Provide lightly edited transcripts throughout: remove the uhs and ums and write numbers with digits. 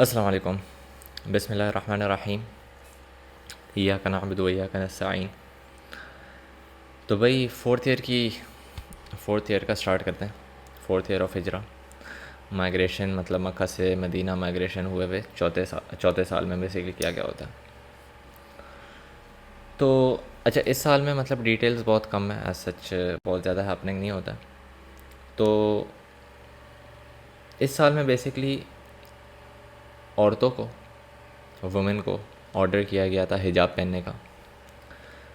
السلام علیکم۔ بسم اللہ الرحمن الرحیم۔ ایاک نعبد و ایاک نستعین۔ تو بھائی فورتھ ایئر کا سٹارٹ کرتے ہیں۔ فورتھ ایئر آف ہجرہ، مائگریشن، مطلب مکہ سے مدینہ مائگریشن ہوئے چوتھے سال میں بیسیکلی کیا ہوتا ہے۔ تو اچھا، اس سال میں مطلب ڈیٹیلز بہت کم ہے، ایز سچ بہت زیادہ ہیپننگ نہیں ہوتا۔ تو اس سال میں بیسیکلی عورتوں کو، وومن کو آرڈر کیا گیا تھا حجاب پہننے کا۔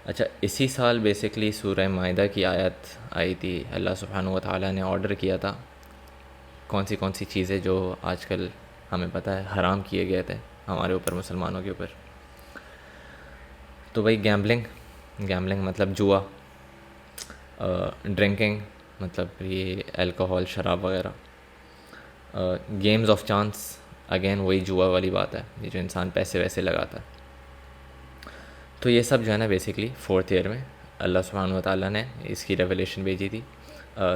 اچھا، اسی سال بیسیکلی سورہ مائدہ کی آیت آئی تھی، اللہ سبحانہ و تعالیٰ نے آرڈر کیا تھا کون سی چیزیں جو آج کل ہمیں پتہ ہے حرام کیے گئے تھے ہمارے اوپر، مسلمانوں کے اوپر۔ تو بھائی گیملنگ مطلب جوا، ڈرنکنگ مطلب یہ الکوہول، شراب وغیرہ، گیمز آف چانس، اگین وہی جوا والی بات ہے، یہ جو انسان پیسے ویسے لگاتا ہے۔ تو یہ سب جو ہے نا بیسیکلی فورتھ ایئر میں اللہ سبحانہ و تعالیٰ نے اس کی ریولیشن بھیجی تھی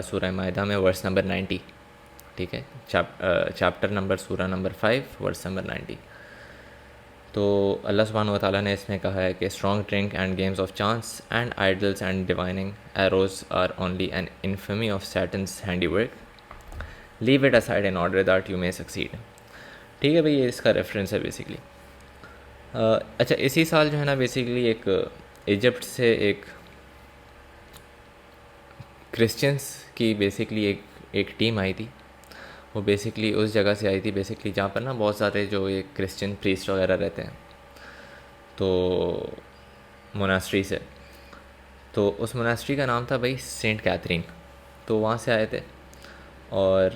سورہ مائدہ میں، ورس نمبر 90، ٹھیک ہے، چیپٹر نمبر، سورہ نمبر 5، ورس نمبر 90۔ تو اللہ سبحانہ و تعالیٰ نے اس میں کہا ہے کہ strong drink and games of chance and idols and divining arrows are only an infamy of Satan's handiwork, leave it aside in order that you may succeed. ٹھیک ہے بھائی، یہ اس کا ریفرنس ہے بیسیکلی۔ اچھا، اسی سال جو ہے نا بیسیکلی ایک ایجپٹ سے ایک کرسچنس کی بیسیکلی ایک ٹیم آئی تھی۔ وہ بیسیکلی اس جگہ سے آئی تھی بیسیکلی جہاں پر نا بہت سارے جو ایک کرسچن پریسٹ وغیرہ رہتے ہیں، تو موناسٹری سے۔ تو اس موناسٹری کا نام تھا بھائی سینٹ کیتھرین۔ تو وہاں سے آئے تھے، اور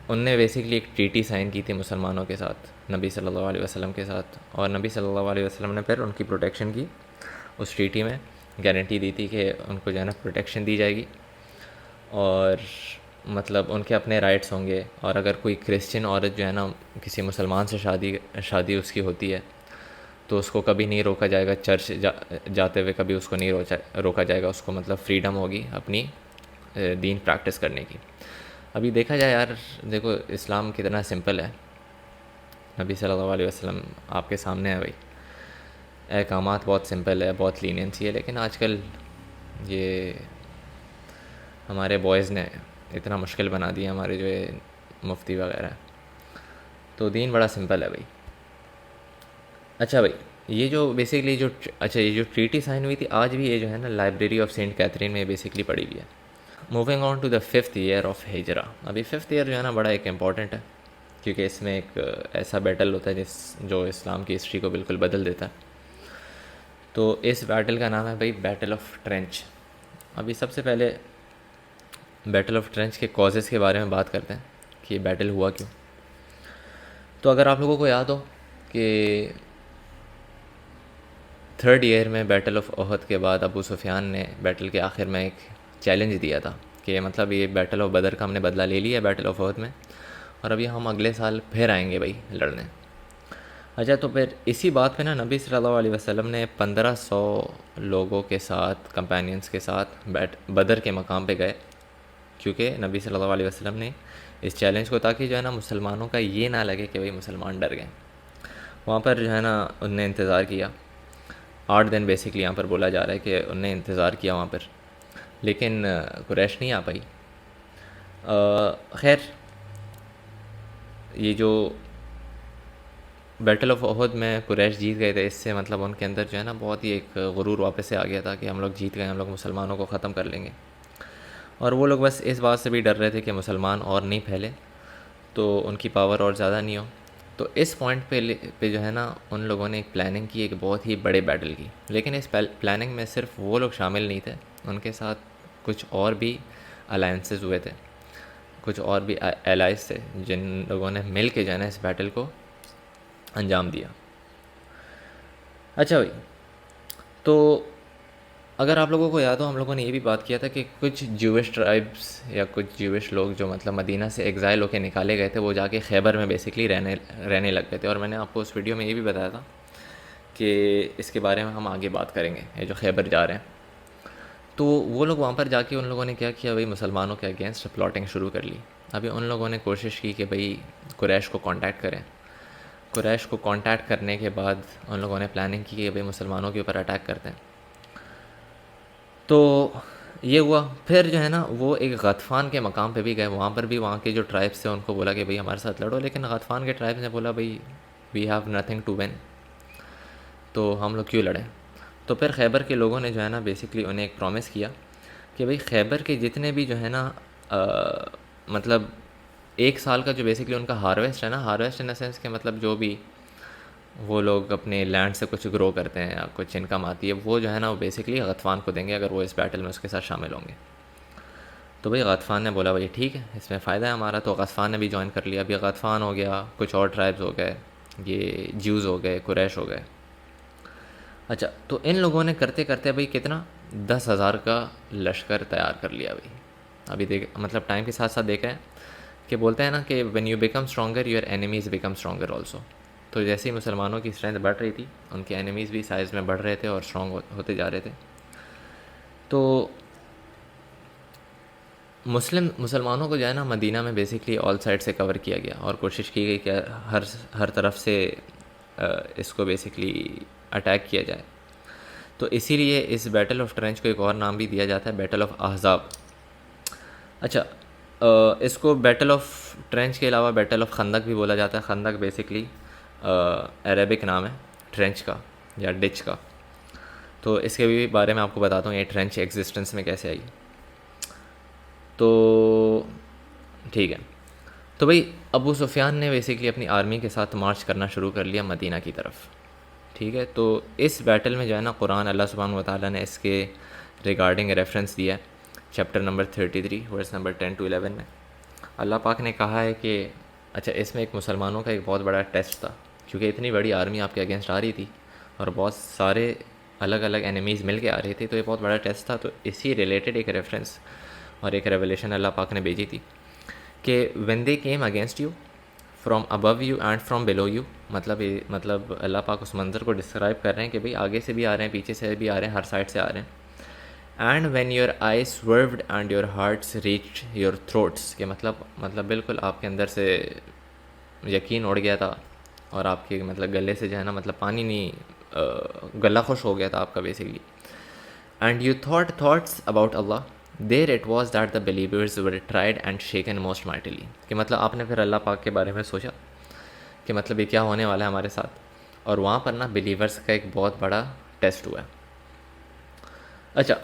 ان نے بیسیکلی ایک ٹریٹی سائن کی تھی مسلمانوں کے ساتھ، نبی صلی اللہ علیہ وسلم کے ساتھ، اور نبی صلی اللہ علیہ وسلم نے پھر ان کی پروٹیکشن کی۔ اس ٹریٹی میں گارنٹی دی تھی کہ ان کو جو ہے نا پروٹیکشن دی جائے گی، اور مطلب ان کے اپنے رائٹس ہوں گے، اور اگر کوئی کرسچن عورت جو ہے نا کسی مسلمان سے شادی اس کی ہوتی ہے تو اس کو کبھی نہیں روکا جائے گا، چرچ جاتے ہوئے کبھی اس کو نہیں روکا جائے گا، اس کو مطلب فریڈم ہوگی اپنی دین پریکٹس کرنے کی۔ ابھی دیکھا جائے یار، دیکھو اسلام کتنا سمپل ہے، نبی صلی اللہ علیہ وسلم آپ کے سامنے ہے بھائی، احکامات بہت سمپل ہے، بہت لینینسی ہے، لیکن آج کل یہ ہمارے بوائز نے اتنا مشکل بنا دیا، ہمارے جو مفتی وغیرہ۔ تو دین بڑا سمپل ہے بھائی۔ اچھا بھائی، یہ جو بیسیکلی یہ جو ٹریٹی سائن ہوئی تھی، آج بھی یہ جو ہے نا لائبریری آف سینٹ کیتھرین میں بیسیکلی پڑھی ہوئی ہے۔ Moving on to the 5th year of ہجرہ۔ ابھی 5th ایئر جو ہے نا بڑا ایک امپورٹنٹ ہے، کیونکہ اس میں ایک ایسا بیٹل ہوتا ہے جو اسلام کی ہسٹری کو بالکل بدل دیتا ہے۔ تو اس بیٹل کا نام ہے بھائی بیٹل آف ٹرینچ۔ ابھی سب سے پہلے بیٹل آف ٹرینچ کے کازز کے بارے میں بات کرتے ہیں کہ یہ بیٹل ہوا کیوں۔ تو اگر آپ لوگوں کو یاد ہو کہ 3rd ایئر میں بیٹل آف احد کے بعد ابو سفیان نے بیٹل کے آخر میں ایک چیلنج دیا تھا کہ مطلب یہ بیٹل آف بدر کا ہم نے بدلہ لے لیا بیٹل آف احد میں، اور ابھی ہم اگلے سال پھر آئیں گے بھائی لڑنے۔ اچھا، تو پھر اسی بات پہ نا نبی صلی اللہ علیہ وسلم نے 1500 لوگوں کے ساتھ، کمپینینس کے ساتھ بدر کے مقام پہ گئے، کیونکہ نبی صلی اللہ علیہ وسلم نے اس چیلنج کو، تاکہ جو ہے نا مسلمانوں کا یہ نہ لگے کہ بھائی مسلمان ڈر گئے۔ وہاں پر جو ہے نا ان نے انتظار کیا 8 دن، بیسیکلی یہاں پر بولا جا رہا ہے کہ ان نے انتظار کیا وہاں پر، لیکن قریش نہیں آ پائی۔ خیر، یہ جو بیٹل آف احد میں قریش جیت گئے تھے، اس سے مطلب ان کے اندر جو ہے نا بہت ہی ایک غرور واپس سے آ گیا تھا کہ ہم لوگ جیت گئے، ہم لوگ مسلمانوں کو ختم کر لیں گے۔ اور وہ لوگ بس اس بات سے بھی ڈر رہے تھے کہ مسلمان اور نہیں پھیلے، تو ان کی پاور اور زیادہ نہیں ہو۔ تو اس پوائنٹ پہ جو ہے نا ان لوگوں نے ایک پلاننگ کی، ایک بہت ہی بڑے بیٹل کی، لیکن اس پلاننگ میں صرف وہ لوگ شامل نہیں تھے، ان کے ساتھ کچھ اور بھی الائنسز ہوئے تھے، کچھ اور بھی الائز تھے، جن لوگوں نے مل کے جو ہے نا اس بیٹل کو انجام دیا۔ اچھا بھائی، تو اگر آپ لوگوں کو یاد ہو، ہم لوگوں نے یہ بھی بات کیا تھا کہ کچھ جوش ٹرائبس یا کچھ جوش لوگ جو مطلب مدینہ سے ایگزائل ہو کے نکالے گئے تھے، وہ جا کے خیبر میں بیسیکلی رہنے لگ گئے تھے، اور میں نے آپ کو اس ویڈیو میں یہ بھی بتایا تھا کہ اس کے بارے میں ہم آگے بات کریں گے، یہ جو خیبر جا رہے ہیں۔ تو وہ لوگ وہاں پر جا کے ان لوگوں نے کیا کیا بھائی، مسلمانوں کے اگینسٹ پلاٹنگ شروع کر لی ابھی ان لوگوں نے کوشش کی کہ بھئی قریش کو کانٹیکٹ کریں. قریش کو کانٹیکٹ کرنے کے بعد ان لوگوں نے پلاننگ کی کہ بھئی مسلمانوں کے اوپر اٹیک کرتے ہیں. تو یہ ہوا. پھر جو ہے نا وہ ایک غطفان کے مقام پہ بھی گئے. وہاں پر بھی وہاں کے جو ٹرائبس تھے ان کو بولا کہ بھئی ہمارے ساتھ لڑو, لیکن غطفان کے ٹرائبس نے بولا بھئی we have nothing to win, تو ہم لوگ کیوں لڑیں. تو پھر خیبر کے لوگوں نے جو ہے نا بیسکلی انہیں ایک پرومس کیا کہ بھئی خیبر کے جتنے بھی جو ہے نا مطلب ایک سال کا جو بیسکلی ان کا ہارویسٹ ہے نا, ہارویسٹ ان دا سینس کہ مطلب جو بھی وہ لوگ اپنے لینڈ سے کچھ گرو کرتے ہیں یا کچھ انکم آتی ہے, وہ جو ہے نا وہ بیسکلی غطفان کو دیں گے اگر وہ اس بیٹل میں اس کے ساتھ شامل ہوں گے. تو بھئی غطفان نے بولا بھئی ٹھیک ہے, اس میں فائدہ ہے ہمارا. تو غطفان نے بھی جوائن کر لیا. ابھی غطفان ہو گیا, کچھ اور ٹرائبز ہو گئے, یہ جیوز ہو گئے, قریش ہو گئے. اچھا, تو ان لوگوں نے کرتے کرتے بھئی کتنا 10,000 کا لشکر تیار کر لیا بھئی. ابھی دیکھ مطلب ٹائم کے ساتھ ساتھ دیکھا ہے کہ بولتے ہیں نا کہ when you become stronger your enemies become stronger also. تو جیسے ہی مسلمانوں کی اسٹرینتھ بڑھ رہی تھی, ان کے اینیمیز بھی سائز میں بڑھ رہے تھے اور اسٹرانگ ہوتے جا رہے تھے. تو مسلمانوں کو جو ہے نا مدینہ میں بیسکلی آل سائڈ سے کور کیا گیا اور کوشش کی گئی کہ ہر طرف سے اس کو بیسکلی اٹیک کیا جائے. تو اسی لیے اس بیٹل آف ٹرنچ کو ایک اور نام بھی دیا جاتا ہے, بیٹل آف احزاب. اچھا, اس کو بیٹل آف ٹرنچ کے علاوہ بیٹل آف خندق بھی بولا جاتا ہے. خندق بیسکلی عربک نام ہے ٹرنچ کا یا ڈچ کا. تو اس کے بھی بارے میں آپ کو بتاتا ہوں یہ ٹرنچ ایگزسٹنس میں کیسے آئی. تو ٹھیک ہے, تو بھئی ابو سفیان نے بیسکلی اپنی آرمی کے ساتھ مارچ کرنا شروع کر لیا مدینہ کی طرف. ٹھیک ہے, تو اس بیٹل میں جو ہے نا قرآن اللہ سبحانہ و تعالیٰ نے اس کے ریگارڈنگ ریفرنس دیا ہے. Chapter number 33 verse number 10 to 11 میں اللہ پاک نے کہا ہے کہ اچھا, اس میں ایک مسلمانوں کا ایک بہت بڑا ٹیسٹ تھا, کیونکہ اتنی بڑی آرمی آپ کے اگینسٹ آ رہی تھی اور بہت سارے الگ الگ اینیمیز مل کے آ رہے تھے, تو یہ بہت بڑا ٹیسٹ تھا. تو اسی ریلیٹڈ ایک ریفرنس اور ایک ریولیشن اللہ پاک نے بھیجی تھی کہ when they came against you from above you and from below you. مطلب اللہ پاک اس منظر کو ڈسکرائب کر رہے ہیں کہ بھئی آگے سے بھی آ رہے ہیں, پیچھے سے بھی آ رہے ہیں, ہر سائڈ سے آ رہے ہیں. And when your eyes swerved and your hearts reach your throats, کہ مطلب بالکل آپ کے اندر سے یقین اڑ گیا تھا اور آپ کے مطلب گلے سے جو ہے نا مطلب پانی نہیں, گلا خوش ہو گیا تھا آپ کا basically. And you thoughts about اللہ, there it was that the believers were tried and shaken most mightily. کہ مطلب آپ نے پھر اللہ پاک کے بارے میں سوچا کہ مطلب یہ کیا ہونے والا ہے ہمارے ساتھ, اور وہاں پر نا بلیورس کا ایک بہت بڑا ٹیسٹ ہوا ہے. اچھا,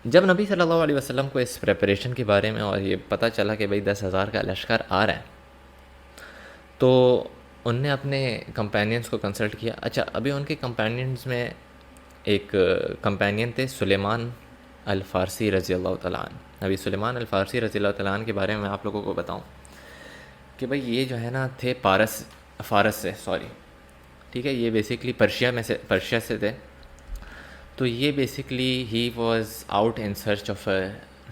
جب نبی صلی اللہ علیہ وسلم کو اس پریپریشن کے بارے میں اور یہ پتہ چلا کہ بھئی 10,000 کا لشکر آ رہا ہے, تو ان نے اپنے کمپینینس کو کنسلٹ کیا. اچھا, ابھی ان کے کمپینینس میں ایک کمپینین تھے سلیمان الفارسی رضی اللہ تعالیٰ عنہ. ابھی سلیمان الفارسی رضی اللہ تعالیٰ عنہ کے بارے میں آپ لوگوں کو بتاؤں کہ بھئی یہ جو ہے نا تھے فارس سے, ٹھیک ہے, یہ بیسکلی پرشیا سے تھے. تو یہ basically he was out in search of a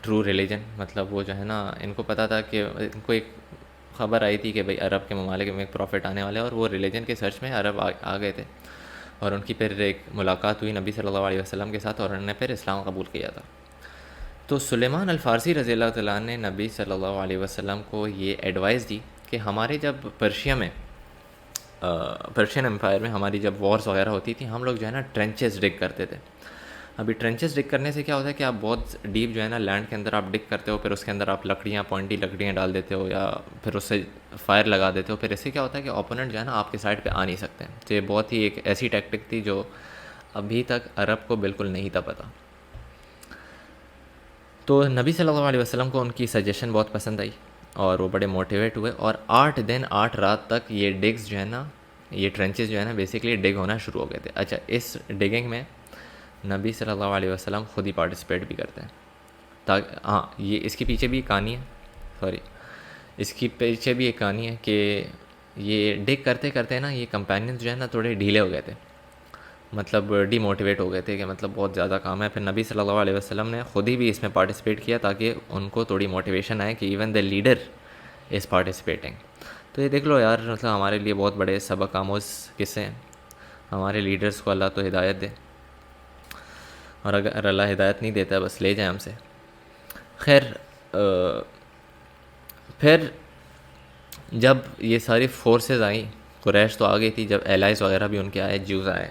true religion. مطلب وہ جو ہے نا ان کو پتہ تھا کہ ان کو ایک خبر آئی تھی کہ بھئی عرب کے ممالک میں ایک پروفٹ آنے والے, اور وہ ریلیجن کے سرچ میں عرب آ گئے تھے, اور ان کی پھر ایک ملاقات ہوئی نبی صلی اللہ علیہ وسلم کے ساتھ, اور انہوں نے پھر اسلام قبول کیا تھا. تو سلیمان الفارسی رضی اللہ تعالیٰ نے نبی صلی اللہ علیہ وسلم کو یہ ایڈوائز دی کہ ہمارے جب پرشین امپائر میں ہماری جب وارز وغیرہ ہوتی تھی, ہم لوگ جو ہے نا ٹرنچز ڈگ کرتے تھے. ابھی ٹرنچز ڈگ کرنے سے کیا ہوتا ہے کہ آپ بہت ڈیپ جو ہے نا لینڈ کے اندر آپ ڈگ کرتے ہو, پھر اس کے اندر آپ پوائنٹی لکڑیاں ڈال دیتے ہو یا پھر اس سے فائر لگا دیتے ہو. پھر اس سے کیا ہوتا ہے کہ اوپوننٹ جو ہے نا آپ کے سائڈ پہ آ نہیں سکتے ہیں. تو یہ بہت ہی ایک ایسی ٹیکٹک تھی جو ابھی تک عرب کو بالکل نہیں تھا پتہ. تو نبی صلی اللہ علیہ وسلم کو ان کی سجیشن بہت پسند آئی اور وہ بڑے موٹیویٹ ہوئے, اور 8 دن 8 رات تک یہ ڈگز جو ہے نا, یہ ٹرنچز جو ہے نا بیسکلی ڈگ ہونا شروع ہو گئے تھے. اچھا, اس ڈگنگ میں نبی صلی اللہ علیہ وسلم خود ہی پارٹیسپیٹ بھی کرتے ہیں. ہاں, یہ اس کے پیچھے بھی ایک کہانی ہے, اس کی پیچھے بھی ایک کہانی ہے کہ یہ ڈگ کرتے کرتے نا یہ کمپینینز جو ہے نا تھوڑے ڈھیلے ہو گئے تھے, مطلب ڈی موٹیویٹ ہو گئے تھے کہ مطلب بہت زیادہ کام ہے. پھر نبی صلی اللہ علیہ وسلم نے خود ہی بھی اس میں پارٹیسپیٹ کیا تاکہ ان کو تھوڑی موٹیویشن آئے کہ even the leader is participating. تو یہ دیکھ لو یار, مطلب ہمارے لیے بہت بڑے سبق آموز قصے ہیں. ہمارے لیڈرز کو اللہ تو ہدایت دے, اور اگر اللہ ہدایت نہیں دیتا بس لے جائے ہم سے. خیر, پھر جب یہ ساری فورسز آئیں، قریش تو آ گئی تھی، جب ایلائز وغیرہ بھی ان کے آئے، جیوز آئے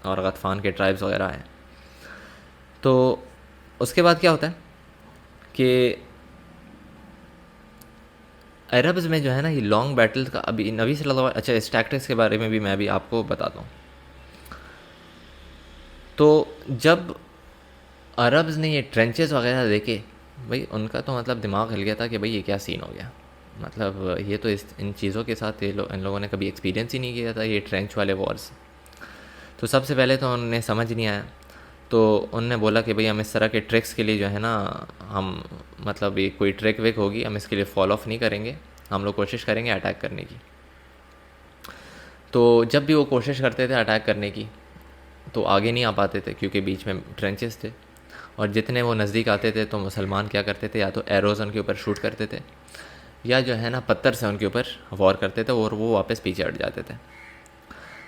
اور غطفان کے ٹرائبز وغیرہ آئے، تو اس کے بعد کیا ہوتا ہے کہ عربز میں جو ہے نا یہ لانگ بیٹل کا، ابھی نبی صلی اللہ علیہ، اچھا اس ٹیکٹکس کے بارے میں بھی میں بھی آپ کو بتاتا ہوں. تو جب عربز نے یہ ٹرنچز وغیرہ دیکھے، بھائی ان کا تو مطلب دماغ ہل گیا تھا کہ بھائی یہ کیا سین ہو گیا، مطلب یہ تو ان چیزوں کے ساتھ ان لوگوں نے کبھی ایکسپیرینس ہی نہیں کیا تھا، یہ ٹرنچ والے وارز. تو سب سے پہلے تو انہیں سمجھ نہیں آیا، تو ان نے بولا کہ بھئی ہم اس طرح کے ٹرکس کے لیے جو ہے نا، ہم مطلب یہ کوئی ٹرک وک ہوگی ہم اس کے لیے فالو آف نہیں کریں گے، ہم لوگ کوشش کریں گے اٹیک کرنے کی. تو جب بھی وہ کوشش کرتے تھے اٹیک کرنے کی تو آگے نہیں آ پاتے تھے کیونکہ بیچ میں ٹرنچز تھے، اور جتنے وہ نزدیک آتے تھے تو مسلمان کیا کرتے تھے، یا تو ایروز ان کے اوپر شوٹ کرتے تھے، یا جو ہے نا پتھر سے ان کے اوپر وار کرتے تھے اور وہ واپس پیچھے ہٹ جاتے تھے.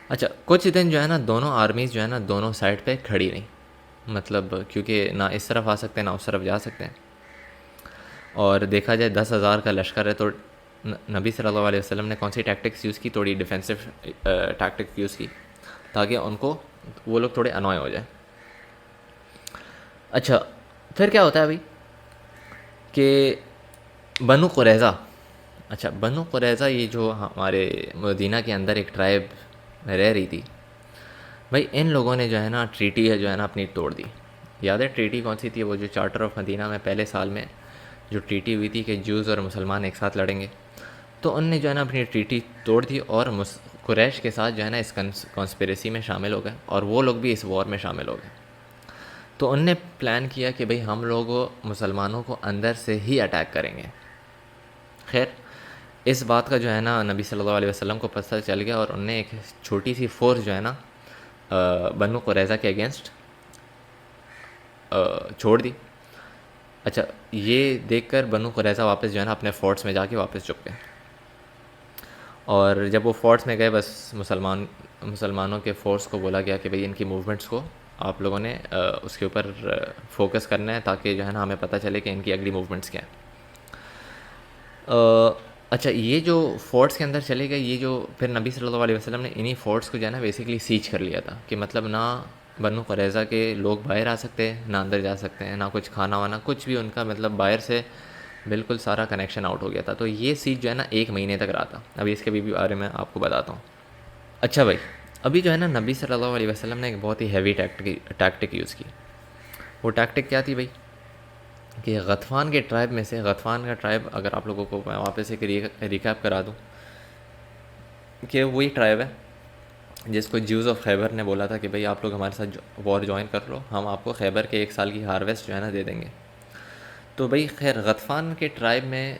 اچھا کچھ دن جو ہے نا دونوں آرمیز جو ہے نا دونوں سائڈ پہ کھڑی رہیں، مطلب کیونکہ نہ اس طرف آ سکتے ہیں نہ اس طرف جا سکتے ہیں. اور دیکھا جائے 10,000 کا لشکر ہے، تو نبی صلی اللہ علیہ وسلم نے کون سی ٹیکٹکس یوز کی، تھوڑی ڈیفینسو ٹیکٹک یوز کی تاکہ ان کو وہ لوگ تھوڑے انوائے ہو جائیں. اچھا پھر کیا ہوتا ہے بھائی کہ بنو قریظہ، اچھا بنو قریظہ یہ جو ہمارے مدینہ کے اندر ایک ٹرائب رہ رہی تھی، بھائی ان لوگوں نے جو ہے نا ٹریٹی جو ہے نا اپنی توڑ دی. یاد ہے ٹریٹی کون سی تھی؟ وہ جو چارٹر آف مدینہ میں پہلے سال میں جو ٹریٹی ہوئی تھی کہ جوز اور مسلمان ایک ساتھ لڑیں گے. تو ان نے جو ہے نا اپنی ٹریٹی توڑ دی اور قریش کے ساتھ جو ہے نا اس کانسپریسی میں شامل ہو گئے، اور وہ لوگ بھی اس وار میں شامل ہو گئے. تو ان نے پلان کیا کہ بھئی ہم لوگ مسلمانوں کو اندر سے ہی اٹیک کریں گے. خیر اس بات کا جو ہے نا نبی صلی اللہ علیہ وسلم کو پتہ چل گیا، اور ان نے ایک چھوٹی سی فورس جو ہے نا بنو قریظہ کے اگینسٹ چھوڑ دی. اچھا یہ دیکھ کر بنو قریظہ واپس جو ہے نا اپنے فورٹس میں جا کے واپس چھپ گئے، اور جب وہ فورٹس میں گئے بس مسلمانوں کے فورس کو بولا گیا کہ بھئی ان کی موومنٹس کو آپ لوگوں نے اس کے اوپر فوکس کرنا ہے تاکہ جو ہے نا ہمیں پتہ چلے کہ ان کی اگلی موومنٹس کیا ہیں. اچھا یہ جو فورٹس کے اندر چلے گئے، یہ جو پھر نبی صلی اللہ علیہ وسلم نے انہی فورٹس کو جو ہے نا بیسیکلی سیچ کر لیا تھا کہ مطلب نہ بنو قریظہ کے لوگ باہر آ سکتے ہیں، نہ اندر جا سکتے ہیں، نہ کچھ کھانا وانا کچھ بھی ان کا، مطلب باہر سے بالکل سارا کنیکشن آؤٹ ہو گیا تھا. تو یہ سیچ جو ہے نا 1 مہینے تک رہا تھا. ابھی اس کے بھی بارے میں آپ کو بتاتا ہوں. اچھا بھائی ابھی جو ہے نا نبی صلی اللہ علیہ وسلم نے ایک بہت ہی ہیوی ٹیکٹک یوز کی. وہ ٹیکٹک کیا تھی بھائی کہ غطفان کے ٹرائب میں سے، غطفان کا ٹرائب اگر آپ لوگوں کو میں واپس ایک ریکیپ کرا دوں کہ وہی ٹرائب ہے جس کو جیوز آف خیبر نے بولا تھا کہ بھئی آپ لوگ ہمارے ساتھ وار جوائن کر لو، ہم آپ کو خیبر کے 1 سال کی ہارویسٹ جو ہے نا دے دیں گے. تو بھئی خیر غطفان کے ٹرائب میں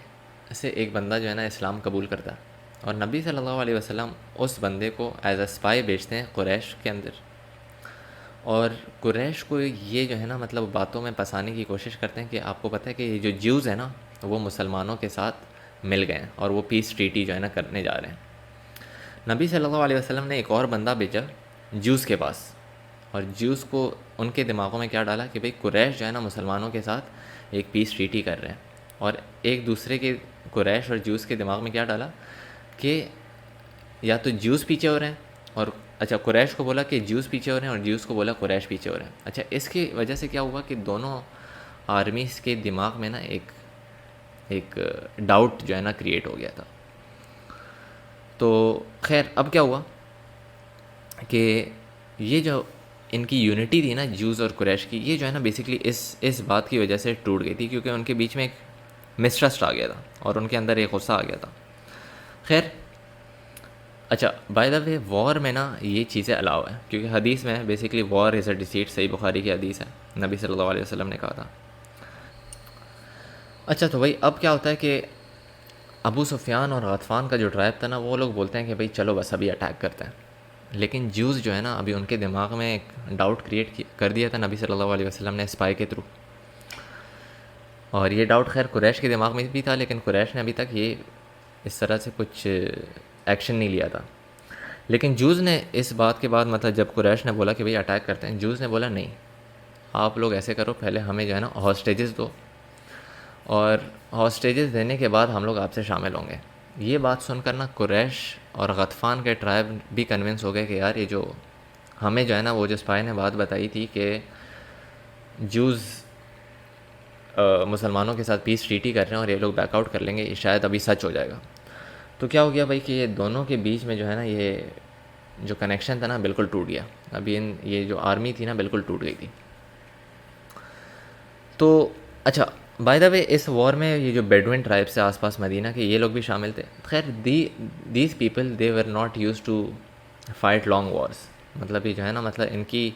سے ایک بندہ جو ہے نا اسلام قبول کرتا ہے، اور نبی صلی اللہ علیہ وسلم اس بندے کو ایز اے اسپائی بھیجتے ہیں قریش کے اندر. اور قریش کو یہ جو ہے نا مطلب باتوں میں پھنسانے کی کوشش کرتے ہیں کہ آپ کو پتہ ہے کہ یہ جو جیوز ہیں نا وہ مسلمانوں کے ساتھ مل گئے ہیں اور وہ پیس ٹریٹی جو ہے نا کرنے جا رہے ہیں. نبی صلی اللہ علیہ وسلم نے ایک اور بندہ بھیجا جیوز کے پاس، اور جیوز کو ان کے دماغوں میں کیا ڈالا کہ بھئی قریش جو ہے نا مسلمانوں کے ساتھ ایک پیس ٹریٹی کر رہے ہیں، اور ایک دوسرے کے قریش اور جیوز کے دماغ میں کیا ڈالا کہ یا تو جیوز پیچھے ہو رہے ہیں، اور اچھا قریش کو بولا کہ جیوز پیچھے ہو رہے ہیں، اور جیوز کو بولا قریش پیچھے ہو رہے ہیں. اچھا اس کی وجہ سے کیا ہوا کہ دونوں آرمیز کے دماغ میں نا ایک ڈاؤٹ جو ہے نا کریٹ ہو گیا تھا. تو خیر اب کیا ہوا کہ یہ جو ان کی یونٹی تھی نا جیوز اور قریش کی، یہ جو ہے نا بیسکلی اس بات کی وجہ سے ٹوٹ گئی تھی کیونکہ ان کے بیچ میں ایک مسٹرسٹ آ گیا تھا اور ان کے اندر ایک غصہ آ گیا تھا. خیر اچھا بائی دا وے وار میں نا یہ چیزیں الاؤ ہیں کیونکہ حدیث میں بیسکلی وار از اے ڈیسیٹ، صحیح بخاری کی حدیث ہے، نبی صلی اللہ علیہ وسلم نے کہا تھا. اچھا تو بھائی اب کیا ہوتا ہے کہ ابو سفیان اور غطفان کا جو ٹرائب تھا نا وہ لوگ بولتے ہیں کہ بھئی چلو بس ابھی اٹیک کرتے ہیں، لیکن جیوز جو ہے نا ابھی ان کے دماغ میں ایک ڈاؤٹ کریٹ کر دیا تھا نبی صلی اللہ علیہ وسلم نے اسپائی کے تھرو. اور یہ ڈاؤٹ خیر قریش کے دماغ میں بھی تھا، لیکن قریش نے ابھی تک یہ اس طرح سے کچھ ایکشن نہیں لیا تھا. لیکن جوز نے اس بات کے بعد مطلب جب قریش نے بولا کہ بھئی اٹیک کرتے ہیں، جوز نے بولا نہیں آپ لوگ ایسے کرو، پہلے ہمیں جو ہے نا ہاسٹیجز دو اور ہاسٹیجز دینے کے بعد ہم لوگ آپ سے شامل ہوں گے. یہ بات سن کر نا قریش اور غطفان کے ٹرائب بھی کنونس ہو گئے کہ یار یہ جو ہمیں جو ہے نا وہ جو اسپائی نے بات بتائی تھی کہ جوز مسلمانوں کے ساتھ پیس ٹریٹی کر رہے ہیں اور یہ لوگ بیک آؤٹ کر لیں گے، یہ شاید ابھی سچ ہو جائے گا. تو کیا ہو گیا بھائی کہ یہ دونوں کے بیچ میں جو ہے نا یہ جو کنیکشن تھا نا بالکل ٹوٹ گیا. ابھی یہ جو آرمی تھی نا بالکل ٹوٹ گئی تھی. تو اچھا بائی دا وے اس وار میں یہ جو بیڈوین ٹرائب سے آس پاس مدینہ کے یہ لوگ بھی شامل تھے. خیر these people they were not used to fight long wars. مطلب یہ جو ہے نا مطلب ان کی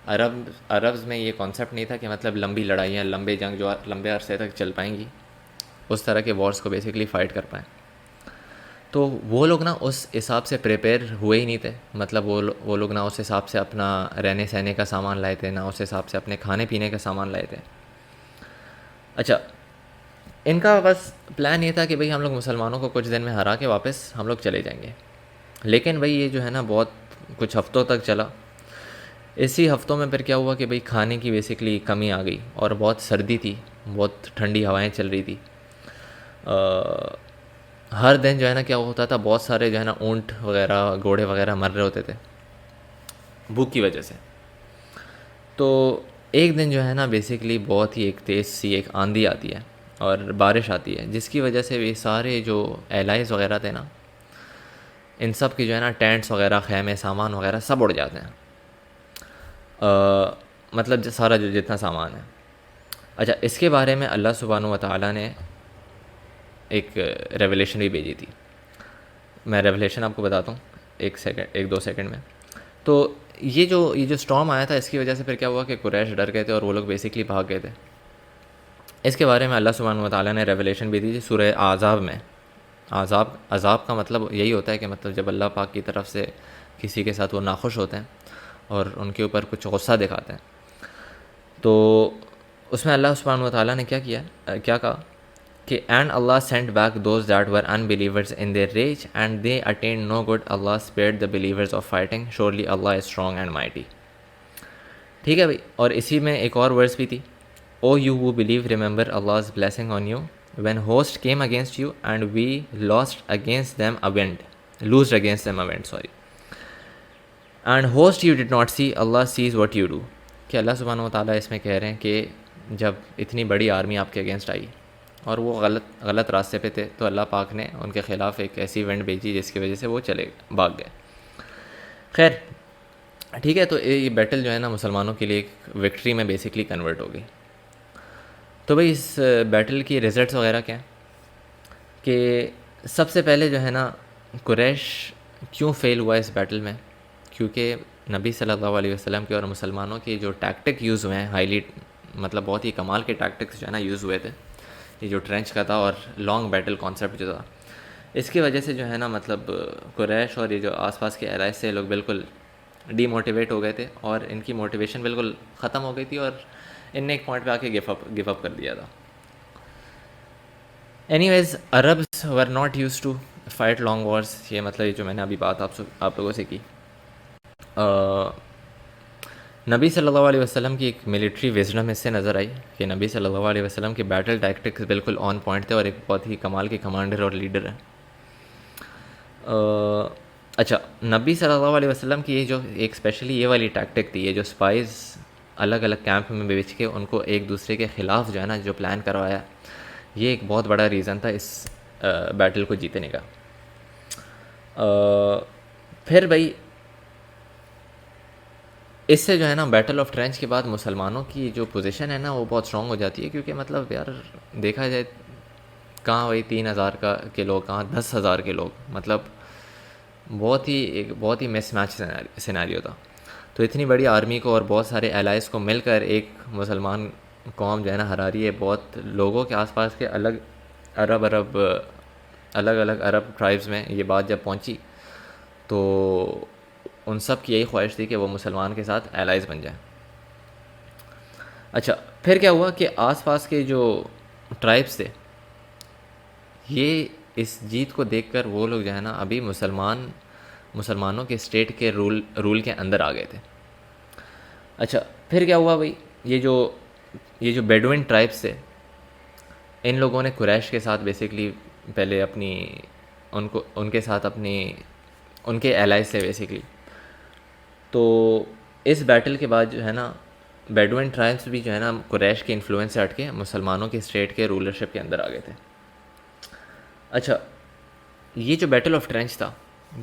عربز میں یہ کانسیپٹ نہیں تھا کہ مطلب لمبی لڑائیاں لمبے جنگ جو لمبے عرصے تک چل پائیں گی اس طرح کے وارس کو بیسکلی فائٹ کر پائیں. تو وہ لوگ نا اس حساب سے پریپیئر ہوئے ہی نہیں تھے. مطلب وہ لوگ نہ اس حساب سے اپنا رہنے سہنے کا سامان لائے تھے، نہ اس حساب سے اپنے کھانے پینے کا سامان لائے تھے. اچھا ان کا بس پلان یہ تھا کہ بھئی ہم لوگ مسلمانوں کو کچھ دن میں ہرا کے واپس ہم لوگ چلے جائیں گے. لیکن بھئی یہ جو ہے نا بہت کچھ ہفتوں تک چلا. اسی ہفتوں میں پھر کیا ہوا کہ بھئی کھانے کی بیسکلی کمی آ گئی اور بہت سردی تھی، بہت ٹھنڈی ہوائیں چل رہی تھی. ہر دن جو ہے نا کیا ہوتا تھا، بہت سارے جو ہے نا اونٹ وغیرہ گھوڑے وغیرہ مر رہے ہوتے تھے بھوک کی وجہ سے. تو ایک دن جو ہے نا بیسکلی بہت ہی ایک تیز سی ایک آندھی آتی ہے اور بارش آتی ہے، جس کی وجہ سے بھی سارے جو ایلائز وغیرہ تھے نا ان سب کی جو ہے نا ٹینٹس وغیرہ خیمے سامان وغیرہ سب اڑ جاتے ہیں. مطلب سارا جو جتنا سامان ہے. اچھا اس کے بارے میں اللہ سبحانہ و تعالیٰ نے ایک ریولیشن بھی بھیجی تھی. میں ریولیشن آپ کو بتاتا ہوں ایک دو سیکنڈ میں. تو یہ جو اسٹارم آیا تھا اس کی وجہ سے پھر کیا ہوا کہ قریش ڈر گئے تھے اور وہ لوگ بیسکلی بھاگ گئے تھے. اس کے بارے میں اللہ سبحانہ و تعالیٰ نے ریولیشن بھی دی تھی سورہ احزاب میں. عذاب کا مطلب یہی ہوتا ہے کہ مطلب جب اللہ پاک کی طرف سے کسی کے ساتھ وہ ناخوش ہوتے ہیں اور ان کے اوپر کچھ غصہ دکھاتے ہیں. تو اس میں اللہ سبحانہ و تعالیٰ نے کیا کہا کہ and Allah sent back those that were unbelievers in their rage and they attained no good. Allah spared the believers of fighting. Surely Allah is strong and mighty. ٹھیک ہے بھائی. اور اسی میں ایک اور ورس بھی تھی. O you who believe, remember Allah's blessing on you when host came against you and we lost against them event. And host you did not see, Allah sees what you do. کہ اللہ سبحانہ و تعالیٰ اس میں کہہ رہے ہیں کہ جب اتنی بڑی آرمی آپ کے اگینسٹ آئی اور وہ غلط راستے پہ تھے تو اللہ پاک نے ان کے خلاف ایک ایسی ایونٹ بھیجی جس کی وجہ سے وہ بھاگ گئے. خیر ٹھیک ہے. تو یہ بیٹل جو ہے نا مسلمانوں کے لیے ایک وکٹری میں بیسکلی کنورٹ ہو گئی. تو بھئی اس بیٹل کی ریزلٹس وغیرہ کیا ہیں کہ سب سے پہلے جو ہے نا قریش کیوں فیل ہوا اس بیٹل میں، کیونکہ نبی صلی اللہ علیہ وسلم کے اور مسلمانوں کے جو ٹیکٹک یوز ہوئے ہیں ہائیلی مطلب بہت ہی کمال کے ٹیکٹکس جو ہے نا یوز ہوئے تھے. یہ جو ٹرینچ کا تھا اور لانگ بیٹل کانسیپٹ جو تھا اس کی وجہ سے جو ہے نا مطلب قریش اور یہ جو آس پاس کے علاقے سے لوگ بالکل ڈی موٹیویٹ ہو گئے تھے اور ان کی موٹیویشن بالکل ختم ہو گئی تھی اور ان نے ایک پوائنٹ پہ آ کے گیو اپ کر دیا تھا. Anyways Arabs were not used to fight long wars. یہ مطلب یہ جو میں نے ابھی بات آپ لوگوں سے کی. نبی صلی اللہ علیہ وسلم کی ایک ملٹری وزڈم اس سے نظر آئی کہ نبی صلی اللہ علیہ وسلم کے بیٹل ٹیکٹکس بالکل آن پوائنٹ تھے اور ایک بہت ہی کمال کے کمانڈر اور لیڈر ہیں. اچھا نبی صلی اللہ علیہ وسلم کی یہ جو ایک اسپیشلی یہ والی ٹیکٹک تھی، یہ جو اسپائز الگ الگ کیمپ میں بیچ کے ان کو ایک دوسرے کے خلاف جو ہے نا جو پلان کروایا، یہ ایک بہت بڑا ریزن تھا اس بیٹل کو جیتنے کا. پھر بھائی اس سے جو ہے نا بیٹل آف ٹرینچ کے بعد مسلمانوں کی جو پوزیشن ہے نا وہ بہت اسٹرانگ ہو جاتی ہے. کیونکہ مطلب یار دیکھا جائے کہاں وہی 3,000 کے لوگ، کہاں 10,000 کے لوگ، مطلب بہت ہی مس میچ سیناریو تھا. تو اتنی بڑی آرمی کو اور بہت سارے الائز کو مل کر ایک مسلمان قوم جو ہے نا ہرا رہی ہے. بہت لوگوں کے آس پاس کے الگ الگ عرب ٹرائبز میں یہ بات جب پہنچی تو ان سب کی یہی خواہش تھی کہ وہ مسلمان کے ساتھ الائز بن جائیں. اچھا پھر کیا ہوا کہ آس پاس کے جو ٹرائبس تھے یہ اس جیت کو دیکھ کر وہ لوگ جو ہے نا ابھی مسلمانوں کے اسٹیٹ کے رول کے اندر آ گئے تھے. اچھا پھر کیا ہوا بھائی، یہ جو بیڈوین ٹرائبس تھے ان لوگوں نے قریش کے ساتھ بیسکلی پہلے اپنی ان کے ساتھ اپنی ان کے الائز سے بیسکلی. تو اس بیٹل کے بعد جو ہے نا بیڈوین ٹرائبس بھی جو ہے نا قریش کے انفلوئنس سے ہٹ کے مسلمانوں کی اسٹیٹ کے رولرشپ کے اندر آ گئے تھے. اچھا یہ جو بیٹل آف ٹرینچ تھا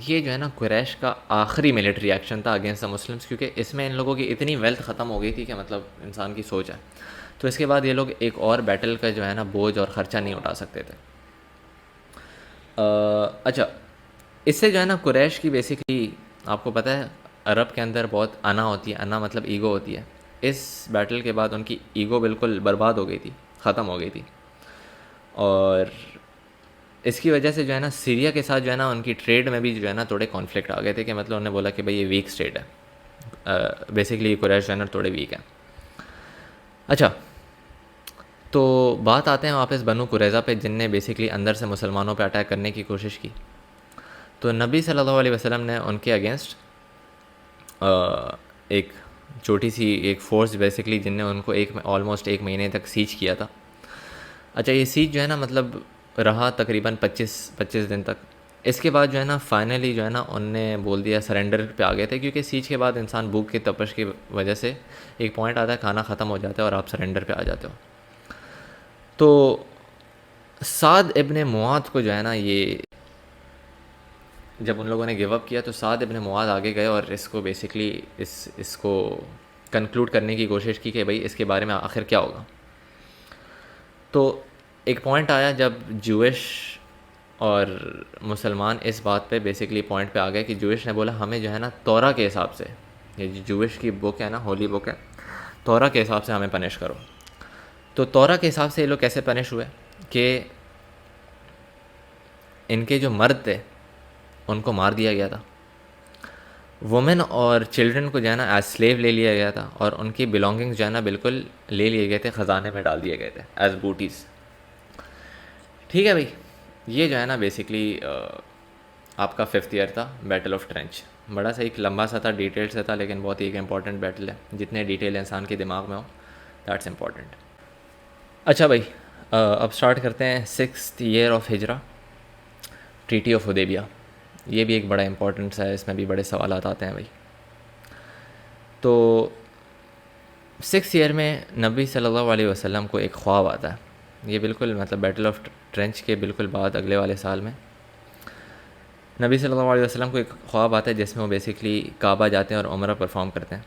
یہ جو ہے نا قریش کا آخری ملٹری ایکشن تھا اگینسٹ دا مسلمس, کیونکہ اس میں ان لوگوں کی اتنی ویلتھ ختم ہو گئی تھی کہ مطلب انسان کی سوچ ہے. تو اس کے بعد یہ لوگ ایک اور بیٹل کا جو ہے نا بوجھ اور خرچہ نہیں اٹھا سکتے تھے. اچھا اس سے جو ہے نا قریش کی بیسکلی آپ کو پتہ ہے عرب کے اندر بہت انا ہوتی ہے, انا مطلب ایگو ہوتی ہے. اس بیٹل کے بعد ان کی ایگو بالکل برباد ہو گئی تھی, ختم ہو گئی تھی. اور اس کی وجہ سے جو ہے نا سیریا کے ساتھ جو ہے نا ان کی ٹریڈ میں بھی جو ہے نا تھوڑے کانفلکٹ آ گئے تھے کہ مطلب انہوں نے بولا کہ بھائی یہ ویک اسٹیٹ ہے, بیسکلی قریش جو ہے نا تھوڑے ویک ہیں. اچھا تو بات آتے ہیں واپس بنو قریظہ پہ, جن نے بیسکلی اندر سے مسلمانوں پہ اٹیک کرنے کی کوشش کی. تو نبی صلی اللہ علیہ وسلم نے ان کے اگینسٹ ایک چھوٹی سی ایک فورس بیسکلی جن نے ان کو آلموسٹ 1 مہینے تک سیچ کیا تھا. اچھا یہ سیچ جو ہے نا مطلب رہا تقریباً 25 دن تک. اس کے بعد جو ہے نا فائنلی جو ہے نا ان نے بول دیا سرنڈر پہ آ گئے تھے, کیونکہ سیچ کے بعد انسان بھوک کی تپش کی وجہ سے ایک پوائنٹ آتا ہے کھانا ختم ہو جاتا ہے اور آپ سرنڈر پہ آ جاتے ہو. تو سعد ابن معاذ کو جو ہے نا یہ جب ان لوگوں نے گیو اپ کیا تو سعد ابن معاذ آگے گئے اور اس کو بیسکلی اس کو کنکلوڈ کرنے کی کوشش کی کہ بھائی اس کے بارے میں آخر کیا ہوگا. تو ایک پوائنٹ آیا جب جوش اور مسلمان اس بات پہ بیسکلی پوائنٹ پہ آ گئے کہ جوش نے بولا ہمیں جو ہے نا تورا کے حساب سے, یہ جوش کی بک ہے نا ہولی بک ہے, تورا کے حساب سے ہمیں پنش کرو. تو تورا کے حساب سے یہ لوگ کیسے پنش ہوئے کہ ان کے جو مرد تھے ان کو مار دیا گیا تھا, وومن اور چلڈرن کو جو ہے نا ایز سلیو لے لیا گیا تھا, اور ان کی بلانگنگس جو ہے نا بالکل لے لیے گئے تھے, خزانے میں ڈال دیے گئے تھے ایز بوٹیز. ٹھیک ہے بھائی, یہ جو ہے نا بیسکلی آپ کا 5th ایئر تھا بیٹل آف ٹرینچ. بڑا سا ایک لمبا سا تھا, ڈیٹیل سے تھا, لیکن بہت ہی ایک امپورٹنٹ بیٹل ہے. جتنے ڈیٹیل انسان کے دماغ میں ہو دیٹس امپورٹنٹ. اچھا بھائی اب اسٹارٹ کرتے ہیں 6th ایئر آف ہجرا, ٹریٹی آف حدیبیہ. یہ بھی ایک بڑا امپورٹنٹ ہے, اس میں بھی بڑے سوالات آتے ہیں بھائی. تو 6th ایئر میں نبی صلی اللہ علیہ وسلم کو ایک خواب آتا ہے. یہ بالکل مطلب بیٹل آف ٹرینچ کے بالکل بعد اگلے والے سال میں نبی صلی اللہ علیہ وسلم کو ایک خواب آتا ہے جس میں وہ بیسکلی کعبہ جاتے ہیں اور عمرہ پرفارم کرتے ہیں.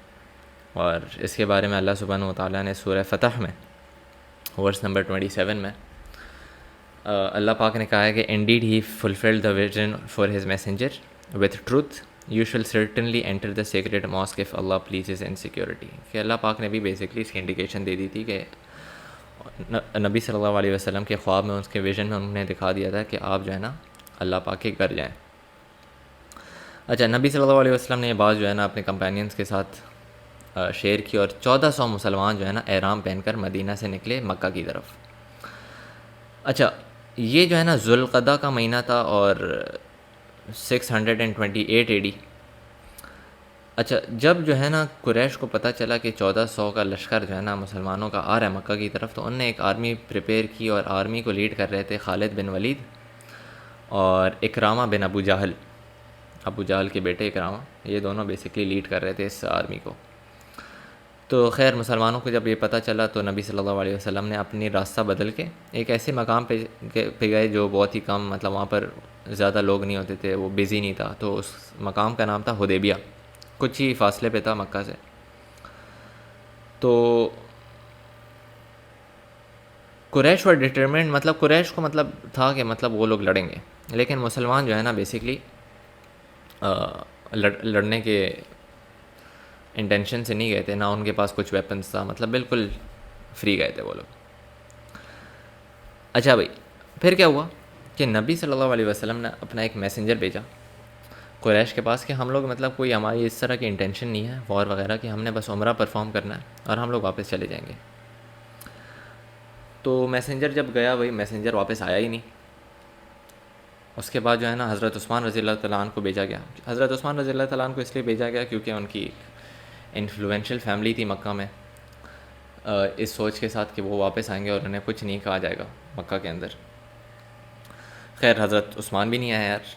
اور اس کے بارے میں اللہ سبحانہ و تعالیٰ نے سورہ فتح میں ورس نمبر 27 میں اللہ پاک نے کہا ہے کہ indeed he fulfilled the vision for his messenger with truth you shall certainly enter the sacred mosque if اللہ پلیزز ان سیکورٹی. کہ اللہ پاک نے بھی بیسکلی اس کی انڈیکیشن دے دی تھی کہ نبی صلی اللہ علیہ وسلم کے خواب میں اس کے ویژن میں انہوں نے دکھا دیا تھا کہ آپ جو ہے نا اللہ پاک کے گھر جائیں. اچھا نبی صلی اللہ علیہ وسلم نے یہ بات جو ہے نا اپنے کمپینینس کے ساتھ شیئر کی, اور 1400 مسلمان جو ہے نا احرام پہن کر مدینہ سے نکلے مکہ کی طرف. اچھا یہ جو ہے نا ذوالقعدہ کا مہینہ تھا اور 628 AD. اچھا جب جو ہے نا قریش کو پتہ چلا کہ 1400 کا لشکر جو ہے نا مسلمانوں کا آ رہا ہے مکہ کی طرف, تو انہوں نے ایک آرمی پریپیئر کی, اور آرمی کو لیڈ کر رہے تھے خالد بن ولید اور اکرامہ بن ابو جہل کے بیٹے اکرامہ. یہ دونوں بیسکلی لیڈ کر رہے تھے اس آرمی کو. تو خیر مسلمانوں کو جب یہ پتہ چلا تو نبی صلی اللہ علیہ وسلم نے اپنی راستہ بدل کے ایک ایسے مقام پہ گئے جو بہت ہی کم مطلب وہاں پر زیادہ لوگ نہیں ہوتے تھے, وہ بزی نہیں تھا. تو اس مقام کا نام تھا حدیبیہ, کچھ ہی فاصلے پہ تھا مکہ سے. تو قریش ور ڈٹرمنٹ, مطلب قریش کو مطلب تھا کہ مطلب وہ لوگ لڑیں گے, لیکن مسلمان جو ہے نا بیسکلی لڑنے کے انٹینشن سے نہیں گئے تھے, نہ ان کے پاس کچھ ویپنس تھا, مطلب بالکل فری گئے تھے وہ لوگ. اچھا بھائی پھر کیا ہوا کہ نبی صلی اللہ علیہ وسلم نے اپنا ایک میسنجر بھیجا قریش کے پاس کہ ہم لوگ مطلب کوئی ہماری اس طرح کی انٹینشن نہیں ہے وار وغیرہ کی, ہم نے بس عمرہ پرفارم کرنا ہے اور ہم لوگ واپس چلے جائیں گے. تو میسنجر جب گیا وہی میسنجر واپس آیا ہی نہیں. اس کے بعد جو ہے نا حضرت عثمان رضی اللہ تعالیٰ عنہ کو بھیجا گیا. حضرت عثمان رضی اللہ تعالیٰ عنہ کو اس لیے بھیجا گیا کیونکہ ان کی انفلوئنشل فیملی تھی مکہ میں, اس سوچ کے ساتھ کہ وہ واپس آئیں گے اور انہیں کچھ نہیں کہا جائے گا. مکہ کے اندر. خیر حضرت عثمان بھی نہیں آیا یار.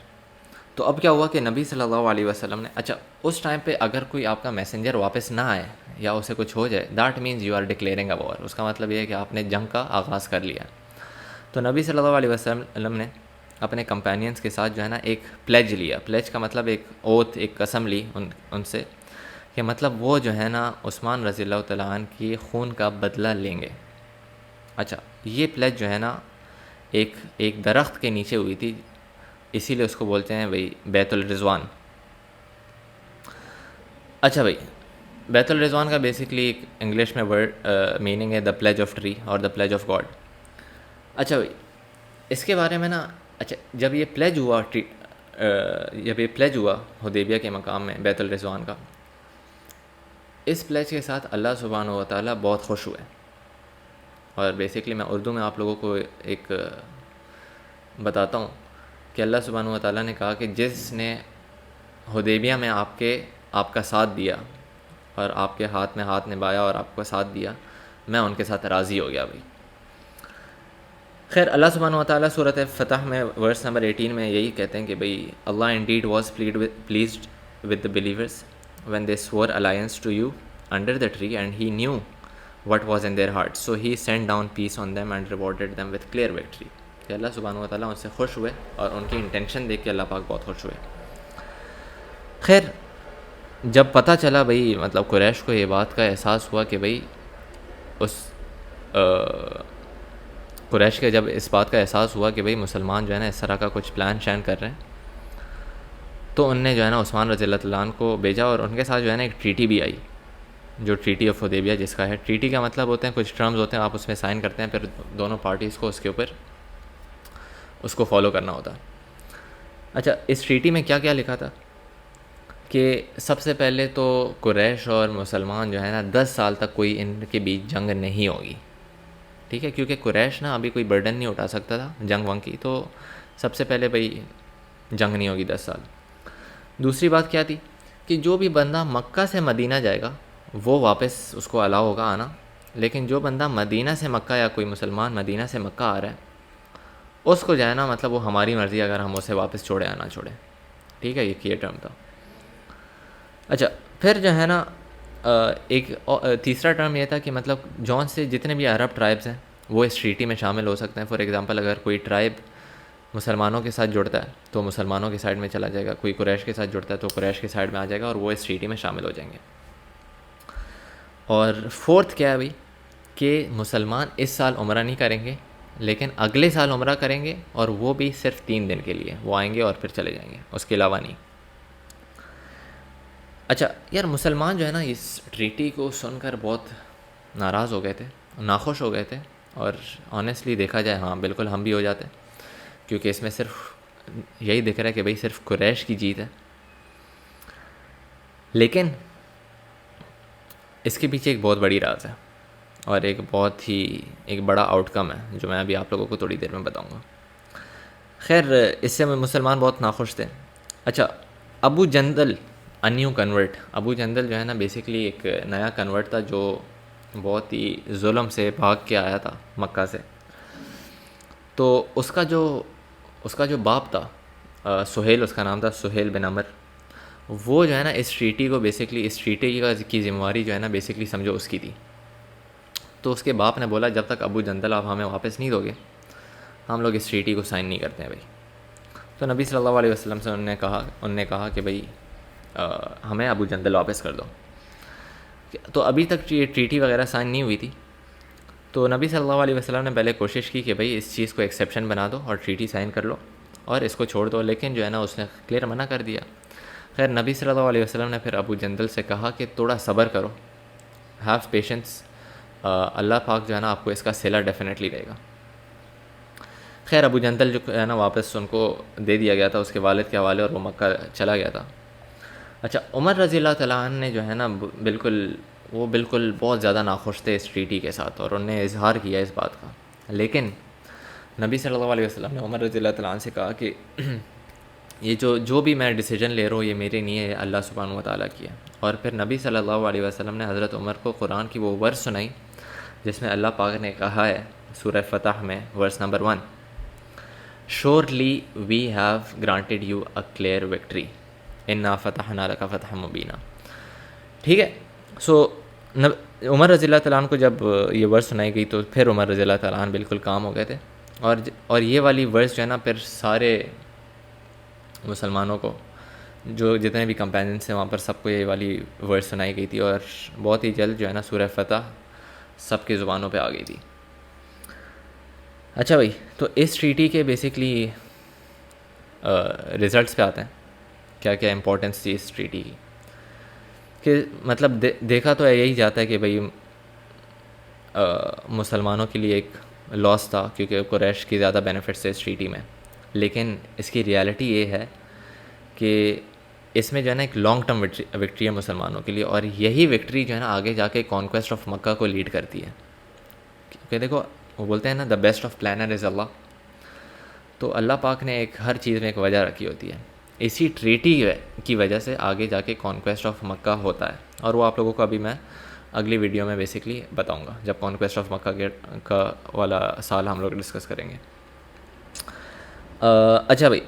تو اب کیا ہوا کہ نبی صلی اللہ علیہ وسلم نے, اچھا اس ٹائم پہ اگر کوئی آپ کا میسنجر واپس نہ آئے یا اسے کچھ ہو جائے, that means you are declaring a war. اس کا مطلب یہ ہے کہ آپ نے جنگ کا آغاز کر لیا. تو نبی صلی اللہ علیہ وسلم نے اپنے کمپینینس کے ساتھ جو ہے نا ایک پلیج لیا. پلیج کا مطلب ایک اوتھ, ایک قسم لی ان سے کہ مطلب وہ جو ہے نا عثمان رضی اللہ تعالیٰ عنہ کی خون کا بدلہ لیں گے. اچھا یہ پلیج جو ہے نا ایک درخت کے نیچے ہوئی تھی, اسی لیے اس کو بولتے ہیں بھائی بیت الرضوان. اچھا بھائی بیت الرضوان کا بیسکلی ایک انگلش میں ورڈ میننگ ہے دا پلیج آف ٹری اور دا پلیج آف گاڈ. اچھا بھائی اس کے بارے میں نا, اچھا جب یہ پلیج ہوا حدیبیہ کے مقام میں بیت الرضوان کا, اس پلیج کے ساتھ اللہ سبحانہ و تعالیٰ بہت خوش ہوئے. اور بیسکلی میں اردو میں آپ لوگوں کو ایک بتاتا ہوں کہ اللہ سبحانہ و تعالیٰ نے کہا کہ جس نے حدیبیہ میں آپ کا ساتھ دیا اور آپ کے ہاتھ میں ہاتھ نبھایا اور آپ کا ساتھ دیا, میں ان کے ساتھ راضی ہو گیا بھائی. خیر اللہ سبحانہ و تعالیٰ سورۃ فتح میں ورس نمبر 18 میں یہی کہتے ہیں کہ بھئی اللہ indeed was pleased with the believers when they swore alliance to you under the tree and he knew what was in their hearts so he sent down peace on them and rewarded them with clear victory. کہ اللہ سبحانہ و تعالیٰ ان سے خوش ہوئے اور ان کی intention دیکھ کے اللہ پاک بہت خوش ہوئے. خیر جب پتہ چلا بھئی مطلب قریش کو یہ بات کا احساس ہوا کہ بھئی قریش کے جب اس بات کا احساس ہوا کہ بھئی مسلمان جو ہے نا اس طرح کا کچھ پلان شین کر رہے ہیں, تو ان نے جو ہے نا عثمان رضی اللہ تعالیٰ عنہ کو بھیجا اور ان کے ساتھ جو ہے نا ایک ٹریٹی بھی آئی, جو ٹریٹی آف حدیبیہ جس کا ہے. ٹریٹی کا مطلب ہوتے ہیں کچھ ٹرمز ہوتے ہیں, آپ اس میں سائن کرتے ہیں, پھر دونوں پارٹیز کو اس کے اوپر اس کو فالو کرنا ہوتا. اچھا اس ٹریٹی میں کیا کیا لکھا تھا کہ سب سے پہلے تو قریش اور مسلمان جو ہے نا 10 سال تک کوئی ان کے بیچ جنگ نہیں ہوگی. ٹھیک ہے, کیونکہ قریش نا ابھی کوئی برڈن نہیں اٹھا سکتا تھا جنگ ونگ کی, تو سب سے پہلے بھائی جنگ نہیں ہوگی 10 سال. دوسری بات کیا تھی کہ جو بھی بندہ مکہ سے مدینہ جائے گا وہ واپس اس کو الاؤ ہوگا آنا, لیکن جو بندہ مدینہ سے مکہ یا کوئی مسلمان مدینہ سے مکہ آ رہا ہے اس کو جائے نا مطلب وہ ہماری مرضی اگر ہم اسے واپس چھوڑے یا نہ چھوڑیں. ٹھیک ہے, یہ ٹرم تھا. اچھا پھر جو ہے نا ایک تیسرا ٹرم یہ تھا کہ مطلب جون سے جتنے بھی عرب ٹرائبز ہیں وہ اس ٹریٹی میں شامل ہو سکتے ہیں. فار ایگزامپل اگر کوئی ٹرائب مسلمانوں کے ساتھ جڑتا ہے تو مسلمانوں کی سائڈ میں چلا جائے گا, کوئی قریش کے ساتھ جڑتا ہے تو قریش کی سائڈ میں آ جائے گا اور وہ اس ٹریٹی میں شامل ہو جائیں گے. اور فورتھ کیا ہے بھائی کہ مسلمان اس سال عمرہ نہیں کریں گے لیکن اگلے سال عمرہ کریں گے, اور وہ بھی صرف 3 دن کے لیے. وہ آئیں گے اور پھر چلے جائیں گے, اس کے علاوہ نہیں. اچھا یار مسلمان جو ہے نا اس ٹریٹی کو سن کر بہت ناراض ہو گئے تھے, ناخوش ہو گئے تھے, اور آنیسٹلی دیکھا جائے ہاں بالکل ہم بھی ہو جاتے, کیونکہ اس میں صرف یہی دکھ رہا ہے کہ بھئی صرف قریش کی جیت ہے. لیکن اس کے پیچھے ایک بہت بڑی راز ہے اور ایک بڑا آؤٹ کم ہے جو میں ابھی آپ لوگوں کو تھوڑی دیر میں بتاؤں گا. خیر اس سے مسلمان بہت ناخوش تھے. اچھا ابو جندل نیو کنورٹ, ابو جندل جو ہے نا بیسکلی ایک نیا کنورٹ تھا جو بہت ہی ظلم سے بھاگ کے آیا تھا مکہ سے. تو اس کا جو باپ تھا سہیل, اس کا نام تھا سہیل بن عمر, وہ جو ہے نا اس ٹریٹی کو بیسکلی اس ٹریٹی کی ذمہ داری جو ہے نا بیسکلی سمجھو اس کی تھی. تو اس کے باپ نے بولا جب تک ابو جندل آپ ہمیں واپس نہیں دو گے ہم لوگ اس ٹریٹی کو سائن نہیں کرتے ہیں بھائی. تو نبی صلی اللہ علیہ وسلم سے انہوں نے کہا کہ بھائی ہمیں ابو جندل واپس کر دو. تو ابھی تک یہ ٹریٹی وغیرہ سائن نہیں ہوئی تھی. تو نبی صلی اللہ علیہ وسلم نے پہلے کوشش کی کہ بھائی اس چیز کو ایکسیپشن بنا دو اور ٹریٹی سائن کر لو اور اس کو چھوڑ دو, لیکن جو ہے نا اس نے کلیئر منع کر دیا. خیر نبی صلی اللہ علیہ وسلم نے پھر ابو جندل سے کہا کہ تھوڑا صبر کرو, ہیو پیشنس, اللہ پاک جو ہے نا آپ کو اس کا صلہ ڈیفینیٹلی دے گا. خیر ابو جندل جو ہے نا واپس ان کو دے دیا گیا تھا اس کے والد کے حوالے اور وہ مکہ چلا گیا تھا. اچھا عمر رضی اللہ تعالیٰ عنہ نے جو ہے نا بالکل بہت زیادہ ناخوش تھے اس ٹریٹی کے ساتھ اور انہوں نے اظہار کیا اس بات کا. لیکن نبی صلی اللہ علیہ وسلم نے عمر رضی اللہ تعالیٰ عنہ سے کہا کہ یہ جو بھی میں ڈیسیجن لے رہا ہوں یہ میرے نہیں ہے, اللہ سبحانہ و تعالیٰ کی ہے. اور پھر نبی صلی اللہ علیہ وسلم نے حضرت عمر کو قرآن کی وہ ورس سنائی جس میں اللہ پاک نے کہا ہے سورہ فتح میں verse number 1، surely we have granted you a clear victory انا فتحنا لک فتحا مبینا. ٹھیک ہے. سو عمر رضی اللہ تعالیٰ عنہ کو جب یہ ورس سنائی گئی تو پھر عمر رضی اللہ تعالیٰ عنہ بالکل کام ہو گئے تھے. اور یہ والی ورس جو ہے نا پھر سارے مسلمانوں کو، جو جتنے بھی کمپیننس ہیں وہاں پر، سب کو یہ والی ورس سنائی گئی تھی، اور بہت ہی جلد جو ہے نا سورہ فتح سب کی زبانوں پہ آ گئی تھی. اچھا بھائی، تو اس ٹریٹی کے بیسکلی ریزلٹس پہ آتے ہیں. کیا کیا امپورٹنس تھی اس ٹریٹی کی، کہ مطلب دیکھا تو یہی جاتا ہے کہ بھائی مسلمانوں کے لیے ایک لاس تھا، کیونکہ قریش کی زیادہ بینیفٹس تھے اس ٹریٹی میں. لیکن اس کی ریالٹی یہ ہے کہ اس میں جو ہے نا ایک لانگ ٹرم وکٹری ہے مسلمانوں کے لیے، اور یہی وکٹری جو ہے نا آگے جا کے کانکویسٹ آف مکہ کو لیڈ کرتی ہے. کیونکہ دیکھو وہ بولتے ہیں نا دا بیسٹ آف پلانر از اللہ. تو اللہ پاک نے ایک ہر چیز میں ایک وجہ رکھی ہوتی ہے. اسی ٹریٹی کی وجہ سے آگے جا کے کانکویسٹ آف مکہ ہوتا ہے، اور وہ آپ لوگوں کو ابھی میں اگلی ویڈیو میں بیسکلی بتاؤں گا جب کانکویسٹ آف مکہ کا والا سال ہم لوگ ڈسکس کریں گے. اچھا بھائی،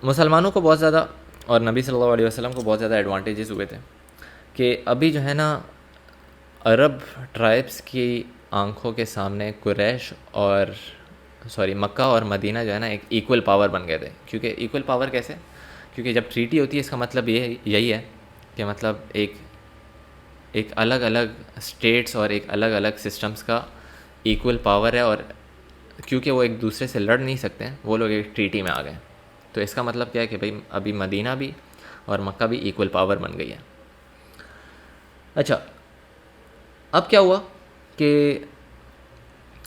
مسلمانوں کو بہت زیادہ اور نبی صلی اللہ علیہ وسلم کو بہت زیادہ ایڈوانٹیجز ہوئے تھے کہ ابھی جو ہے نا عرب ٹرائبس کی آنکھوں کے سامنے قریش اور مکہ اور مدینہ جو ہے نا ایک ایکول پاور بن گئے تھے. کیونکہ ایکول پاور کیسے؟ کیونکہ جب ٹریٹی ہوتی ہے اس کا مطلب یہی ہے کہ مطلب ایک الگ الگ اسٹیٹس اور ایک الگ الگ سسٹمز کا ایکول پاور ہے، اور کیونکہ وہ ایک دوسرے سے لڑ نہیں سکتے ہیں وہ لوگ ایک ٹریٹی میں آ گئے. تو اس کا مطلب کیا ہے کہ بھائی ابھی مدینہ بھی اور مکہ بھی ایکول پاور بن گئی ہے. اچھا، اب کیا ہوا کہ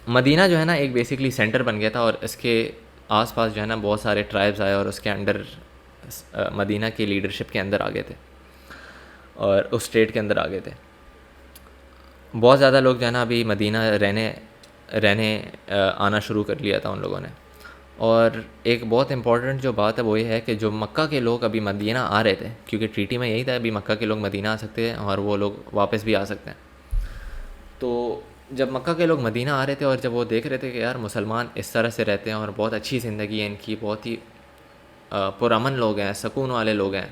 مدینہ جو ہے نا ایک بیسکلی سینٹر بن گیا تھا، اور اس کے آس پاس جو ہے نا بہت سارے ٹرائبز آئے اور اس کے انڈر مدینہ کی لیڈرشپ کے اندر آ گئے تھے اور اس اسٹیٹ کے اندر آ گئے تھے. بہت زیادہ لوگ جو ہے نا ابھی مدینہ رہنے آنا شروع کر لیا تھا ان لوگوں نے. اور ایک بہت امپورٹنٹ جو بات ہے وہ یہ ہے کہ جو مکہ کے لوگ ابھی مدینہ آ رہے تھے، کیونکہ ٹریٹی میں یہی تھا ابھی مکہ کے لوگ مدینہ آ سکتے ہیں اور وہ لوگ واپس بھی آ سکتے ہیں. تو جب مکہ کے لوگ مدینہ آ رہے تھے اور جب وہ دیکھ رہے تھے کہ یار مسلمان اس طرح سے رہتے ہیں اور بہت اچھی زندگی ہے ان کی، بہت ہی پرامن لوگ ہیں، سکون والے لوگ ہیں،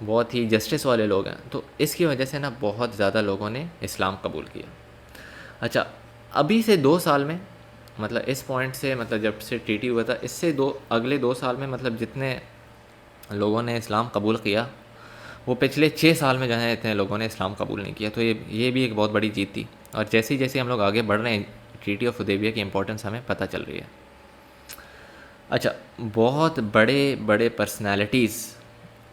بہت ہی جسٹس والے لوگ ہیں، تو اس کی وجہ سے نا بہت زیادہ لوگوں نے اسلام قبول کیا. اچھا، ابھی سے 2 سال میں، مطلب اس پوائنٹ سے، مطلب جب سے ٹریٹی ہوا تھا اس سے اگلے 2 سال میں، مطلب جتنے لوگوں نے اسلام قبول کیا وہ پچھلے 6 سال میں جو ہے اتنے لوگوں نے اسلام قبول نہیں کیا. تو یہ بھی ایک بہت بڑی جیت تھی. اور جیسے جیسے ہم لوگ آگے بڑھ رہے ہیں ٹریٹی آف حدیبیہ کی امپورٹنس ہمیں پتہ چل رہی ہے. اچھا، بہت بڑے بڑے پرسنالٹیز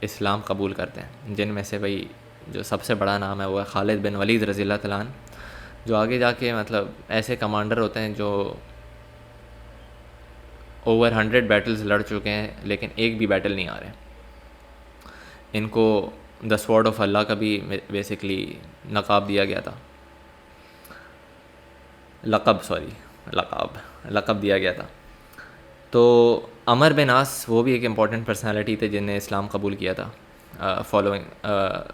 اسلام قبول کرتے ہیں، جن میں سے بھائی جو سب سے بڑا نام ہے وہ ہے خالد بن ولید رضی اللہ تعالیٰ عنہ، جو آگے جا کے مطلب ایسے کمانڈر ہوتے ہیں جو اوور 100 بیٹلز لڑ چکے ہیں لیکن ایک بھی بیٹل نہیں آ رہے. ان کو دا سوارڈ آف اللہ کا بھی بیسکلی لقب دیا گیا تھا، لقب دیا گیا تھا. تو عمر بن عاص وہ بھی ایک امپورٹنٹ پرسنالٹی تھے جن نے اسلام قبول کیا تھا فالوئنگ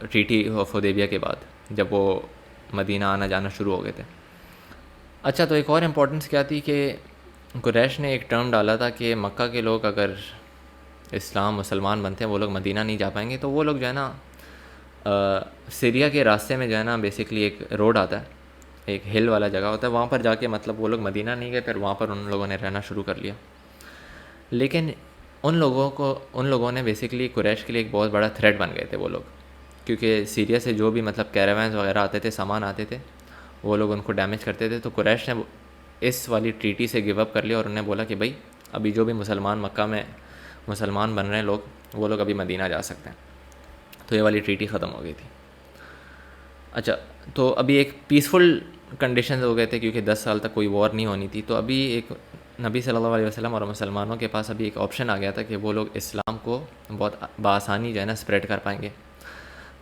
ٹریٹی آف حدیبیہ کے بعد، جب وہ مدینہ آنا جانا شروع ہو گئے تھے. اچھا، تو ایک اور امپورٹنس کیا تھی کہ قریش نے ایک ٹرم ڈالا تھا کہ مکہ کے لوگ اگر مسلمان بنتے ہیں وہ لوگ مدینہ نہیں جا پائیں گے. تو وہ لوگ جو ہے نا سیریا کے راستے میں جو ہے نا بیسکلی ایک روڈ آتا ہے، ایک ہل والا جگہ ہوتا ہے، وہاں پر جا کے مطلب وہ لوگ مدینہ نہیں گئے، پھر وہاں پر ان لوگوں نے رہنا شروع کر لیا. لیکن ان لوگوں نے بیسکلی قریش کے لیے ایک بہت بڑا تھریٹ بن گئے تھے وہ لوگ، کیونکہ سیریا سے جو بھی مطلب کیراوینز وغیرہ آتے تھے، سامان آتے تھے، وہ لوگ ان کو ڈیمیج کرتے تھے. تو قریش نے اس والی ٹریٹی سے گیو اپ کر لیا اور انہوں نے بولا کہ بھائی ابھی جو بھی مکہ میں مسلمان بن رہے ہیں لوگ، وہ لوگ ابھی مدینہ جا سکتے ہیں. تو یہ والی ٹریٹی ختم ہو گئی تھی. اچھا، تو ابھی ایک پیسفل کنڈیشنز ہو گئے تھے کیونکہ 10 سال تک کوئی وار نہیں ہونی تھی. تو ابھی ایک نبی صلی اللہ علیہ وسلم اور مسلمانوں کے پاس ابھی ایک آپشن آ گیا تھا کہ وہ لوگ اسلام کو بہت بآسانی جو ہے نا اسپریڈ کر پائیں گے.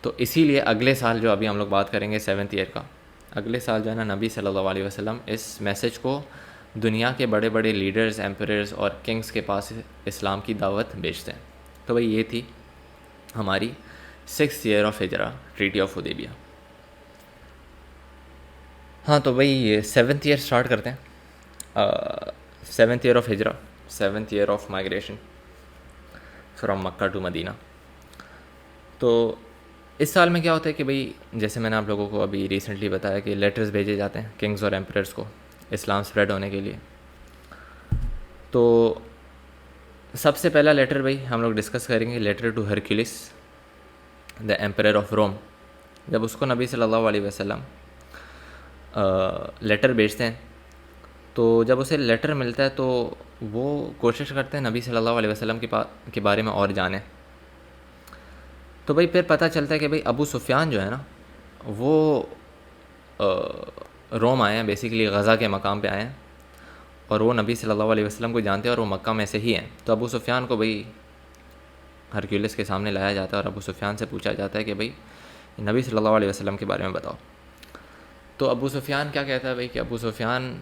تو اسی لیے اگلے سال جو ابھی ہم لوگ بات کریں گے 7th ایئر کا، اگلے سال جو ہے نا نبی صلی اللہ علیہ وسلم اس میسج کو دنیا کے بڑے بڑے لیڈرز، ایمپررز اور کنگز کے پاس اسلام کی دعوت بھیجتے ہیں. تو بھائی یہ تھی ہماری 6th ایئر آف ہجرہ، ٹریٹی آف حدیبیہ. ہاں، تو بھائی 7th ایئر سٹارٹ کرتے ہیں. 7th year of ہجرہ, 7th year of migration from Mecca to Medina. تو اس سال میں کیا ہوتا ہے کہ بھئی جیسے میں نے آپ لوگوں کو ابھی ریسنٹلی بتایا کہ لیٹرز بھیجے جاتے ہیں کنگز اور ایمپررز کو اسلام اسپریڈ ہونے کے لیے. تو سب سے پہلا لیٹر بھئی ہم لوگ ڈسکس کریں گے later to Heraclius the emperor of Rome. جب اس کو نبی صلی اللہ علیہ وسلم لیٹر بھیجتے ہیں تو جب اسے لیٹر ملتا ہے تو وہ کوشش کرتے ہیں نبی صلی اللہ علیہ وسلم کے بارے میں اور جانیں. تو بھئی پھر پتہ چلتا ہے کہ بھئی ابو سفیان جو ہے نا وہ روم آئے ہیں, بیسیکلی غزہ کے مقام پہ آئے ہیں, اور وہ نبی صلی اللہ علیہ وسلم کو جانتے ہیں اور وہ مکہ میں سے ہی ہیں. تو ابو سفیان کو بھئی ہرکیولس کے سامنے لایا جاتا ہے اور ابو سفیان سے پوچھا جاتا ہے کہ بھئی نبی صلی اللہ علیہ وسلم کے بارے میں بتاؤ. تو ابو سفیان کیا کہتا ہے بھئی کہ ابو سفیان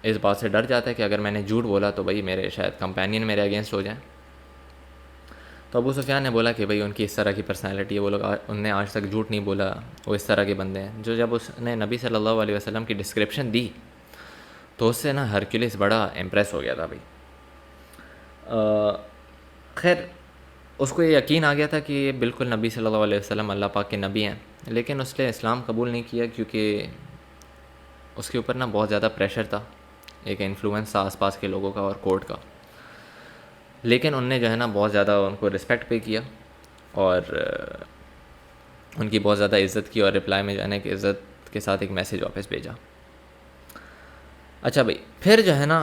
اس بات سے ڈر جاتا ہے کہ اگر میں نے جھوٹ بولا تو بھئی میرے شاید کمپینین میرے اگینسٹ ہو جائیں. تو ابو سفیان نے بولا کہ بھئی ان کی اس طرح کی پرسنالٹی ہے, وہ لوگ ان نے آج تک جھوٹ نہیں بولا, وہ اس طرح کے بندے ہیں. جو جب اس نے نبی صلی اللہ علیہ وسلم کی ڈسکرپشن دی تو اس سے نا ہرکیولس بڑا امپریس ہو گیا تھا بھئی. خیر اس کو یہ یقین آ گیا تھا کہ یہ بالکل نبی صلی اللہ علیہ وسلم اللہ پاک کے نبی ہیں, لیکن اس نے اسلام قبول نہیں کیا کیونکہ اس کے اوپر نا بہت زیادہ پریشر تھا, ایک انفلوئنس تھا آس پاس کے لوگوں کا اور کورٹ کا. لیکن ان نے جو ہے نا بہت زیادہ ان کو رسپیکٹ پے کیا اور ان کی بہت زیادہ عزت کی, اور رپلائی میں جو ہے نا ایک عزت کے ساتھ ایک میسیج واپس بھیجا. اچھا بھئی پھر جو ہے نا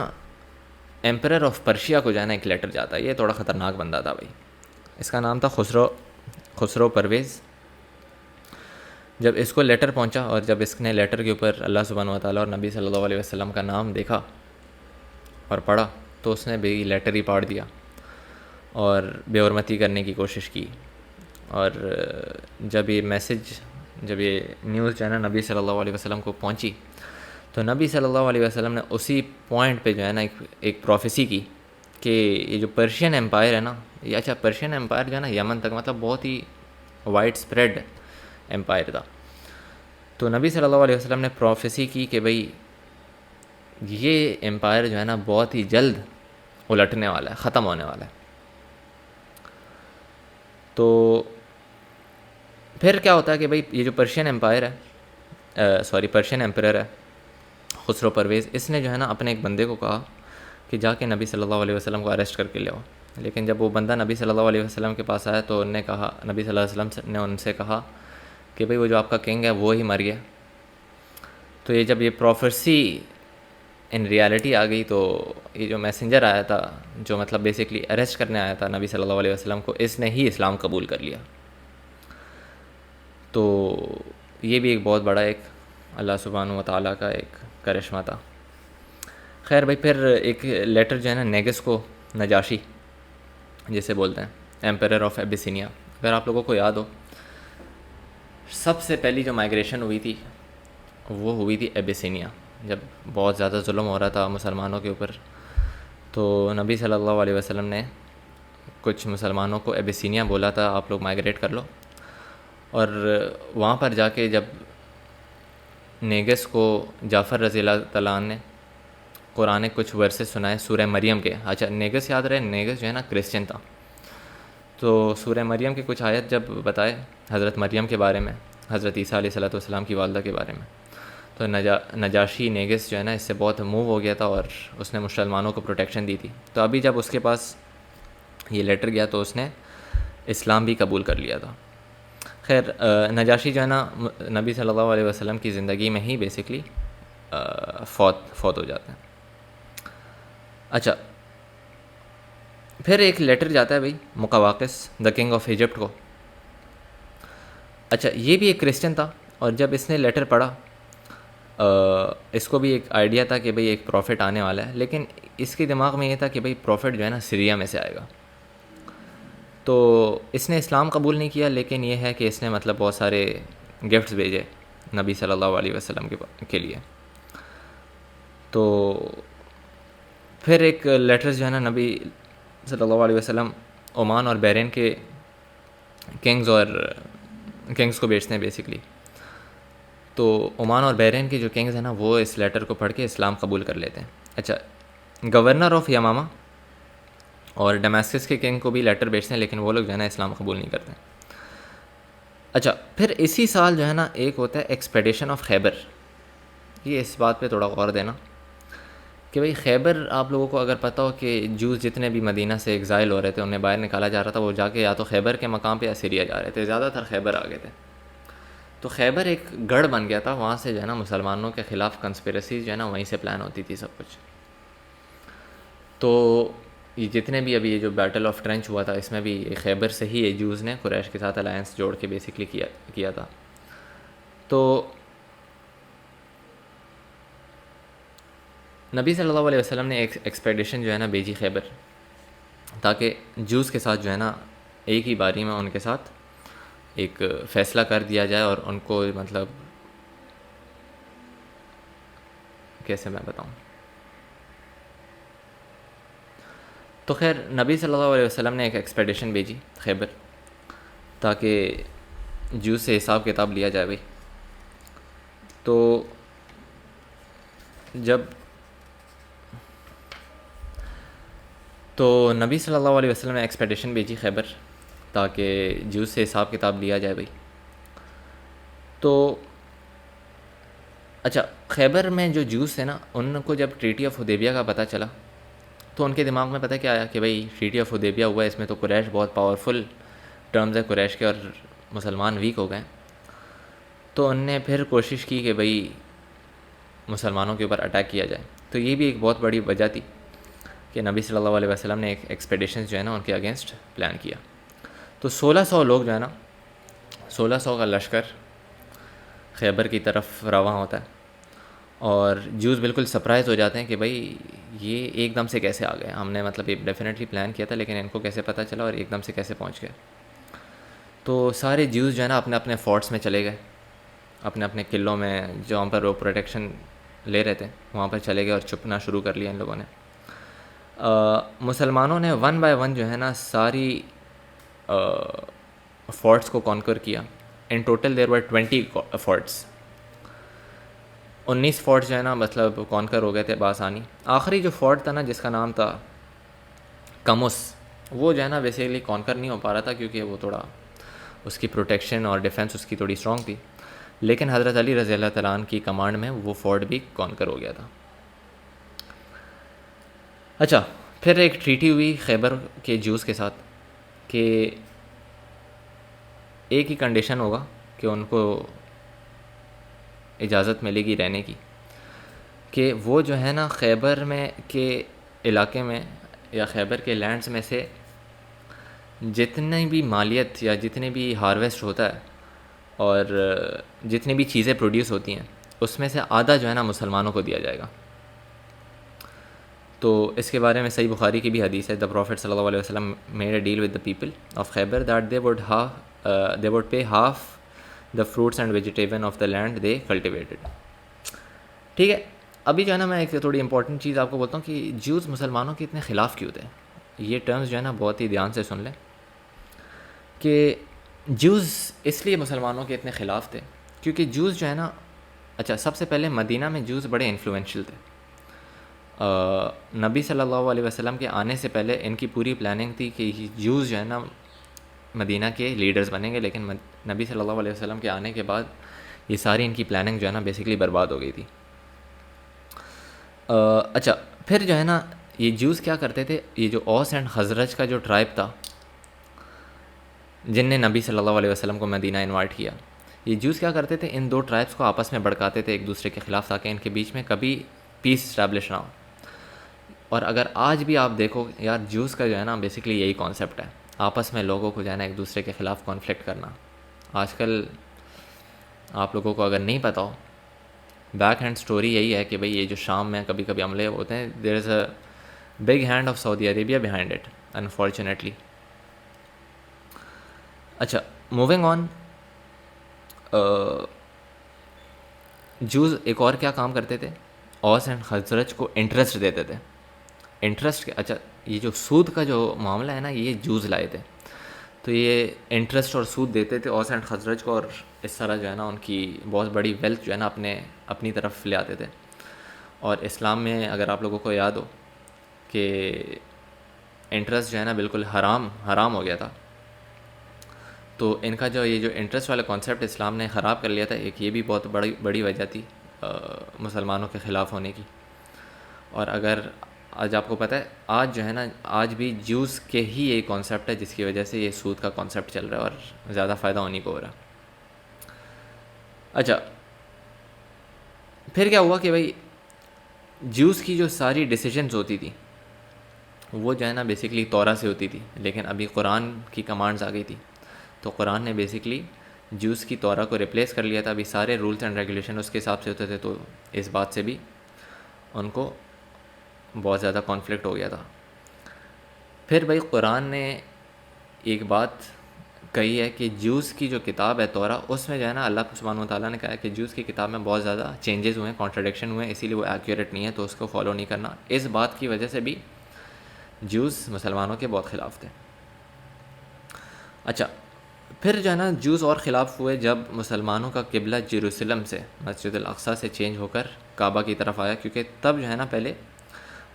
ایمپرر آف پرشیا کو جو ہے نا ایک لیٹر جاتا ہے. یہ تھوڑا خطرناک بندہ تھا بھئی, اس کا نام تھا خسرو پرویز. جب اس کو لیٹر پہنچا اور جب اس نے لیٹر کے اوپر اللہ سبحانہ و تعالیٰ اور نبی صلی اللہ علیہ وسلم کا نام دیکھا اور پڑھا تو اس نے بھی لیٹر ہی پاڑ دیا اور بے حرمتی کرنے کی کوشش کی. اور جب یہ نیوز جو ہے نا نبی صلی اللہ علیہ وسلم کو پہنچی تو نبی صلی اللہ علیہ وسلم نے اسی پوائنٹ پہ جو ہے نا ایک پروفیسی کی کہ یہ جو پرشین امپائر ہے نا, یہ اچھا پرشین امپائر جو ہے نا یمن تک مطلب بہت ہی وائڈ اسپریڈ امپائر تھا. تو نبی صلی اللہ علیہ وسلم نے پروفیسی کی کہ بھئی یہ امپائر جو ہے نا بہت ہی جلد الٹنے والا ہے, ختم ہونے والا ہے. تو پھر کیا ہوتا ہے کہ بھئی یہ جو پرشین امپرر ہے خسرو پرویز, اس نے جو ہے نا اپنے ایک بندے کو کہا کہ جا کے نبی صلی اللہ علیہ وسلم کو اریسٹ کر کے لے آؤ. لیکن جب وہ بندہ نبی صلی اللہ علیہ وسلم کے پاس آیا تو نبی صلی اللہ علیہ وسلم نے ان سے کہا کہ بھئی وہ جو آپ کا کنگ ہے وہ ہی مر گیا. تو یہ جب یہ پروفیسی ان ریالٹی آ گئی تو یہ جو میسنجر آیا تھا جو مطلب بیسکلی اریسٹ کرنے آیا تھا نبی صلی اللہ علیہ وسلم کو, اس نے ہی اسلام قبول کر لیا. تو یہ بھی ایک بہت بڑا ایک اللہ سبحانہ و تعالیٰ کا ایک کرشمہ تھا. خیر بھائی پھر ایک لیٹر جو ہے نا نیگس کو, نجاشی جسے بولتے ہیں ایمپرر آف ایبیسینیا, اگر آپ لوگوں کو یاد ہو سب سے پہلی جو مائگریشن ہوئی تھی وہ ہوئی تھی ایبیسینیا, جب بہت زیادہ ظلم ہو رہا تھا مسلمانوں کے اوپر. تو نبی صلی اللہ علیہ وسلم نے کچھ مسلمانوں کو ایبیسینیا بولا تھا آپ لوگ مائگریٹ کر لو. اور وہاں پر جا کے جب نیگس کو جعفر رضی اللہ تعالیٰ عنہ نے قرآن کچھ ورسز سنائے سورہ مریم کے. اچھا نیگس یاد رہے, نیگس جو ہے نا کرسچن تھا. تو سورہ مریم کے کچھ آیت جب بتائے حضرت مریم کے بارے میں, حضرت عیسیٰ علیہ الصلوۃ والسلام کی والدہ کے بارے میں, تو نجاشی نیگس جو ہے نا اس سے بہت موو ہو گیا تھا اور اس نے مسلمانوں کو پروٹیکشن دی تھی. تو ابھی جب اس کے پاس یہ لیٹر گیا تو اس نے اسلام بھی قبول کر لیا تھا. خیر نجاشی جو ہے نا نبی صلی اللہ علیہ وسلم کی زندگی میں ہی بیسکلی فوت ہو جاتے ہیں. اچھا پھر ایک لیٹر جاتا ہے بھائی مقواقس دا کنگ آف ایجپٹ کو. اچھا یہ بھی ایک کرسچن تھا اور جب اس نے لیٹر پڑھا اس کو بھی ایک آئیڈیا تھا کہ بھئی ایک پروفٹ آنے والا ہے, لیکن اس کے دماغ میں یہ تھا کہ بھئی پروفٹ جو ہے نا سیریا میں سے آئے گا. تو اس نے اسلام قبول نہیں کیا, لیکن یہ ہے کہ اس نے مطلب بہت سارے گفٹس بھیجے نبی صلی اللہ علیہ وسلم کے لیے. تو پھر ایک لیٹرز جو ہے نا نبی صلی اللہ علیہ وسلم عمان اور بحرین کے کنگز کو بیچتے ہیں بیسکلی. تو عمان اور بحرین کے جو کنگز ہیں نا وہ اس لیٹر کو پڑھ کے اسلام قبول کر لیتے ہیں. اچھا, گورنر آف یمامہ اور ڈمیسکس کے کنگ کو بھی لیٹر بھیجتے ہیں, لیکن وہ لوگ جو ہے نا اسلام قبول نہیں کرتے. اچھا, پھر اسی سال جو ہے نا ایک ہوتا ہے ایکسپیڈیشن آف خیبر. یہ اس بات پہ تھوڑا غور دینا کہ بھئی خیبر آپ لوگوں کو اگر پتہ ہو کہ جوز جتنے بھی مدینہ سے ایگزائل ہو رہے تھے, انہیں باہر نکالا جا رہا تھا, وہ جا کے یا تو خیبر کے مقام پہ یا سیریا جا رہے تھے, زیادہ تر خیبر آ گئے تھے. تو خیبر ایک گڑھ بن گیا تھا, وہاں سے جو ہے نا مسلمانوں کے خلاف کنسپیرسیز جو ہے نا وہیں سے پلان ہوتی تھی سب کچھ. تو یہ جتنے بھی ابھی یہ جو بیٹل آف ٹرنچ ہوا تھا, اس میں بھی خیبر سے ہی جوز نے قریش کے ساتھ الائنس جوڑ کے بیسکلی کیا تھا. تو نبی صلی اللہ علیہ وسلم نے ایک ایکسپیڈیشن جو ہے نا بھیجی خیبر, تاکہ جوز کے ساتھ جو ہے نا ایک ہی باری میں ان کے ساتھ ایک فیصلہ کر دیا جائے, اور ان کو مطلب کیسے میں بتاؤں. تو خیر نبی صلی اللہ علیہ وسلم نے ایک ایکسپیڈیشن بھیجی خیبر, تاکہ جوز سے حساب کتاب لیا جائے بھائی. تو نبی صلی اللہ علیہ وسلم نے ایکسپیڈیشن بھیجی خیبر, تاکہ جوز سے حساب کتاب لیا جائے بھائی. تو اچھا, خیبر میں جو جوز تھے نا, ان کو جب ٹریٹی آف حدیبیہ کا پتہ چلا, تو ان کے دماغ میں پتہ کیا آیا کہ بھائی ٹریٹی آف حدیبیہ ہوا ہے, اس میں تو قریش بہت پاورفل ٹرمز ہے قریش کے, اور مسلمان ویک ہو گئے. تو ان نے پھر کوشش کی کہ بھائی مسلمانوں کے اوپر اٹیک کیا جائے. تو یہ بھی ایک بہت بڑی وجہ تھی کہ نبی صلی اللہ علیہ وسلم نے ایک ایکسپیڈیشن جو ہے نا ان کے اگینسٹ پلان کیا. تو 1600 لوگ جو ہے نا, 1600 کا لشکر خیبر کی طرف رواں ہوتا ہے, اور جوز بالکل سرپرائز ہو جاتے ہیں کہ بھائی یہ ایک دم سے کیسے آ گئے, ہم نے مطلب یہ ڈیفینیٹلی پلان کیا تھا, لیکن ان کو کیسے پتہ چلا اور ایک دم سے کیسے پہنچ گئے. تو سارے جوز جو ہے نا اپنے اپنے فورٹس میں چلے گئے, اپنے اپنے قلعوں میں جہاں پر وہ پروٹیکشن لے رہے تھے وہاں پر چلے گئے, اور چھپنا شروع کر لیا ان لوگوں نے. مسلمانوں نے 1 بائی 1 جو ہے نا ساری فورٹس کو کانکر کیا. ان ٹوٹل دیر ور 20 فورٹس, 19 فورٹس جو ہے نا مطلب کانکر ہو گئے تھے بآسانی. آخری جو فورٹ تھا نا جس کا نام تھا کمس, وہ جو ہے نا بیسیکلی کانکر نہیں ہو پا رہا تھا, کیونکہ وہ تھوڑا اس کی پروٹیکشن اور ڈیفینس اس کی تھوڑی اسٹرانگ تھی. لیکن حضرت علی رضی اللہ تعالیٰ عنہ کی کمانڈ میں وہ فورٹ بھی کانکر ہو گیا تھا. اچھا, پھر ایک ٹریٹی ہوئی خیبر کے جوز کے ساتھ کہ ایک ہی کنڈیشن ہوگا کہ ان کو اجازت ملے گی رہنے کی, کہ وہ جو ہے نا خیبر میں کے علاقے میں یا خیبر کے لینڈز میں سے جتنی بھی مالیت یا جتنے بھی ہارویسٹ ہوتا ہے اور جتنی بھی چیزیں پروڈیوس ہوتی ہیں, اس میں سے آدھا جو ہے نا مسلمانوں کو دیا جائے گا. تو اس کے بارے میں صحیح بخاری کی بھی حدیث ہے, دا پروفیٹ صلی اللہ علیہ وسلم made a deal with the people of Khaybar that they would pay half the fruits and vegetable of the land they cultivated. ٹھیک ہے, ابھی جو ہے نا میں ایک تھوڑی امپورٹنٹ چیز آپ کو بولتا ہوں کہ جوز مسلمانوں کے اتنے خلاف کیوں تھے. یہ ٹرمز جو ہے نا بہت ہی دھیان سے سن لیں کہ جوز اس لیے مسلمانوں کے اتنے خلاف تھے کیونکہ جوز جو ہے نا, اچھا سب سے پہلے مدینہ میں جوز بڑے انفلوئنشیل تھے. نبی صلی اللہ علیہ وسلم کے آنے سے پہلے ان کی پوری پلاننگ تھی کہ جوز جو ہے نا مدینہ کے لیڈرز بنیں گے, لیکن نبی صلی اللہ علیہ وسلم کے آنے کے بعد یہ ساری ان کی پلاننگ جو ہے نا بیسکلی برباد ہو گئی تھی. اچھا, پھر جو ہے نا یہ جوز کیا کرتے تھے, یہ جو اوس اینڈ خزرج کا جو ٹرائب تھا جن نے نبی صلی اللہ علیہ وسلم کو مدینہ انوائٹ کیا, یہ جوز کیا کرتے تھے, ان دو ٹرائبس کو آپس میں بھڑکاتے تھے ایک دوسرے کے خلاف, تاکہ ان کے بیچ میں کبھی پیس اسٹیبلش نہ ہو. اور اگر آج بھی آپ دیکھو یار, جوز کا جو ہے نا بیسکلی یہی کانسیپٹ ہے, آپس میں لوگوں کو جو ہے نا ایک دوسرے کے خلاف کانفلکٹ کرنا. آج کل آپ لوگوں کو اگر نہیں پتہ ہو, بیک ہینڈ سٹوری یہی ہے کہ بھئی یہ جو شام میں کبھی کبھی حملے ہوتے ہیں, there is a big hand of Saudi Arabia behind it unfortunately. اچھا, موونگ آن, جوز ایک اور کیا کام کرتے تھے, اوس اینڈ خزرج کو انٹرسٹ دیتے تھے. انٹرسٹ, اچھا یہ جو سود کا جو معاملہ ہے نا یہ جوز لائے تھے. تو یہ انٹرسٹ اور سود دیتے تھے اوس اینڈ خزرج کو، اور اس طرح جو ہے نا ان کی بہت بڑی ویلتھ جو ہے نا اپنی طرف لے آتے تھے. اور اسلام میں اگر آپ لوگوں کو یاد ہو کہ انٹرسٹ جو ہے نا بالکل حرام ہو گیا تھا. تو ان کا یہ جو انٹرسٹ والا کانسیپٹ اسلام نے خراب کر لیا تھا. ایک یہ بھی بہت بڑی وجہ تھی مسلمانوں کے خلاف ہونے کی. اور اگر آج آپ کو پتہ ہے آج جو ہے نا آج بھی جوس کے ہی یہی کانسیپٹ ہے جس کی وجہ سے یہ سود کا کانسیپٹ چل رہا ہے اور زیادہ فائدہ ہونے کو ہو رہا. اچھا پھر کیا ہوا کہ بھائی جوس کی جو ساری ڈیسیجنز ہوتی تھی وہ جو ہے نا بیسکلی تورا سے ہوتی تھی، لیکن ابھی قرآن کی کمانڈز آ گئی تھی. تو قرآن نے بیسکلی جوس کی تورا کو ریپلیس کر لیا تھا. ابھی سارے رولز اینڈ ریگولیشن اس کے حساب سے ہوتے تھے. تو اس بات سے بھی ان کو بہت زیادہ کانفلکٹ ہو گیا تھا. پھر بھائی قرآن نے ایک بات کہی ہے کہ جوس کی جو کتاب ہے تورا، اس میں جو ہے نا اللہ سبحانہ و تعالیٰ نے کہا ہے کہ جوس کی کتاب میں بہت زیادہ چینجز ہوئے ہیں، کانٹراڈکشن ہوئے ہیں، اسی لیے وہ ایکوریٹ نہیں ہے، تو اس کو فالو نہیں کرنا. اس بات کی وجہ سے بھی جوس مسلمانوں کے بہت خلاف تھے. اچھا پھر جو ہے نا جوس اور خلاف ہوئے جب مسلمانوں کا قبلہ جیروسلم سے مسجد الاقصیٰ سے چینج ہو کر کعبہ کی طرف آیا، کیونکہ تب جو ہے نا پہلے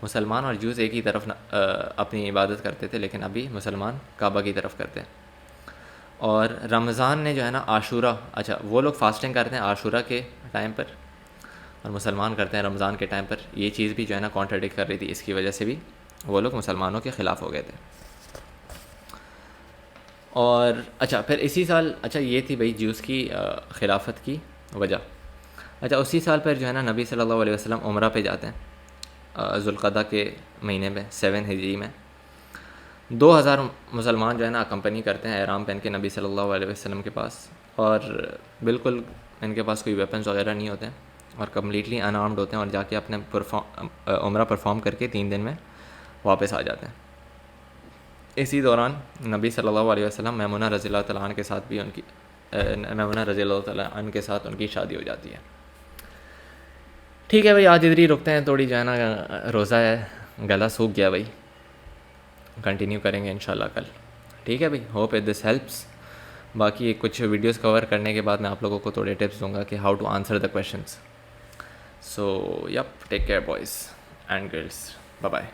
مسلمان اور جوز ایک ہی طرف اپنی عبادت کرتے تھے، لیکن ابھی مسلمان کعبہ کی طرف کرتے ہیں. اور رمضان نے جو ہے نا عاشورہ، اچھا وہ لوگ فاسٹنگ کرتے ہیں عاشورہ کے ٹائم پر اور مسلمان کرتے ہیں رمضان کے ٹائم پر. یہ چیز بھی جو ہے نا کانٹراڈکٹ کر رہی تھی، اس کی وجہ سے بھی وہ لوگ مسلمانوں کے خلاف ہو گئے تھے. اور اچھا پھر اسی سال، اچھا یہ تھی بھائی جوس کی خلافت کی وجہ. اچھا اسی سال پھر جو ہے نا نبی صلی اللہ علیہ وسلم عمرہ پہ جاتے ہیں ذوالقعدہ کے مہینے میں 7 ہجری میں. 2000 مسلمان جو ہے نا اکمپنی کرتے ہیں احرام پہن کے نبی صلی اللہ علیہ وسلم کے پاس، اور بالکل ان کے پاس کوئی ویپنز وغیرہ نہیں ہوتے ہیں اور کمپلیٹلی ان آرمڈ ہوتے ہیں، اور جا کے اپنے عمرہ پرفارم کر کے 3 دن میں واپس آ جاتے ہیں. اسی دوران نبی صلی اللہ علیہ وسلم میمونہ رضی اللہ تعالیٰ عنہ کے ساتھ بھی میمونہ رضی اللہ تعالیٰ عنہ کے ساتھ ان کی شادی ہو جاتی ہے. ٹھیک ہے بھائی آج ادھر ہی رکتے ہیں، تھوڑی جو ہے نا روزہ ہے، گلا سوکھ گیا بھائی، کنٹینیو کریں گے انشاءاللہ کل. ٹھیک ہے بھائی، ہوپ اٹ دس ہیلپس. باقی کچھ ویڈیوز کور کرنے کے بعد میں آپ لوگوں کو تھوڑے ٹپس دوں گا کہ how to answer the questions. So yep take care boys and girls, bye bye.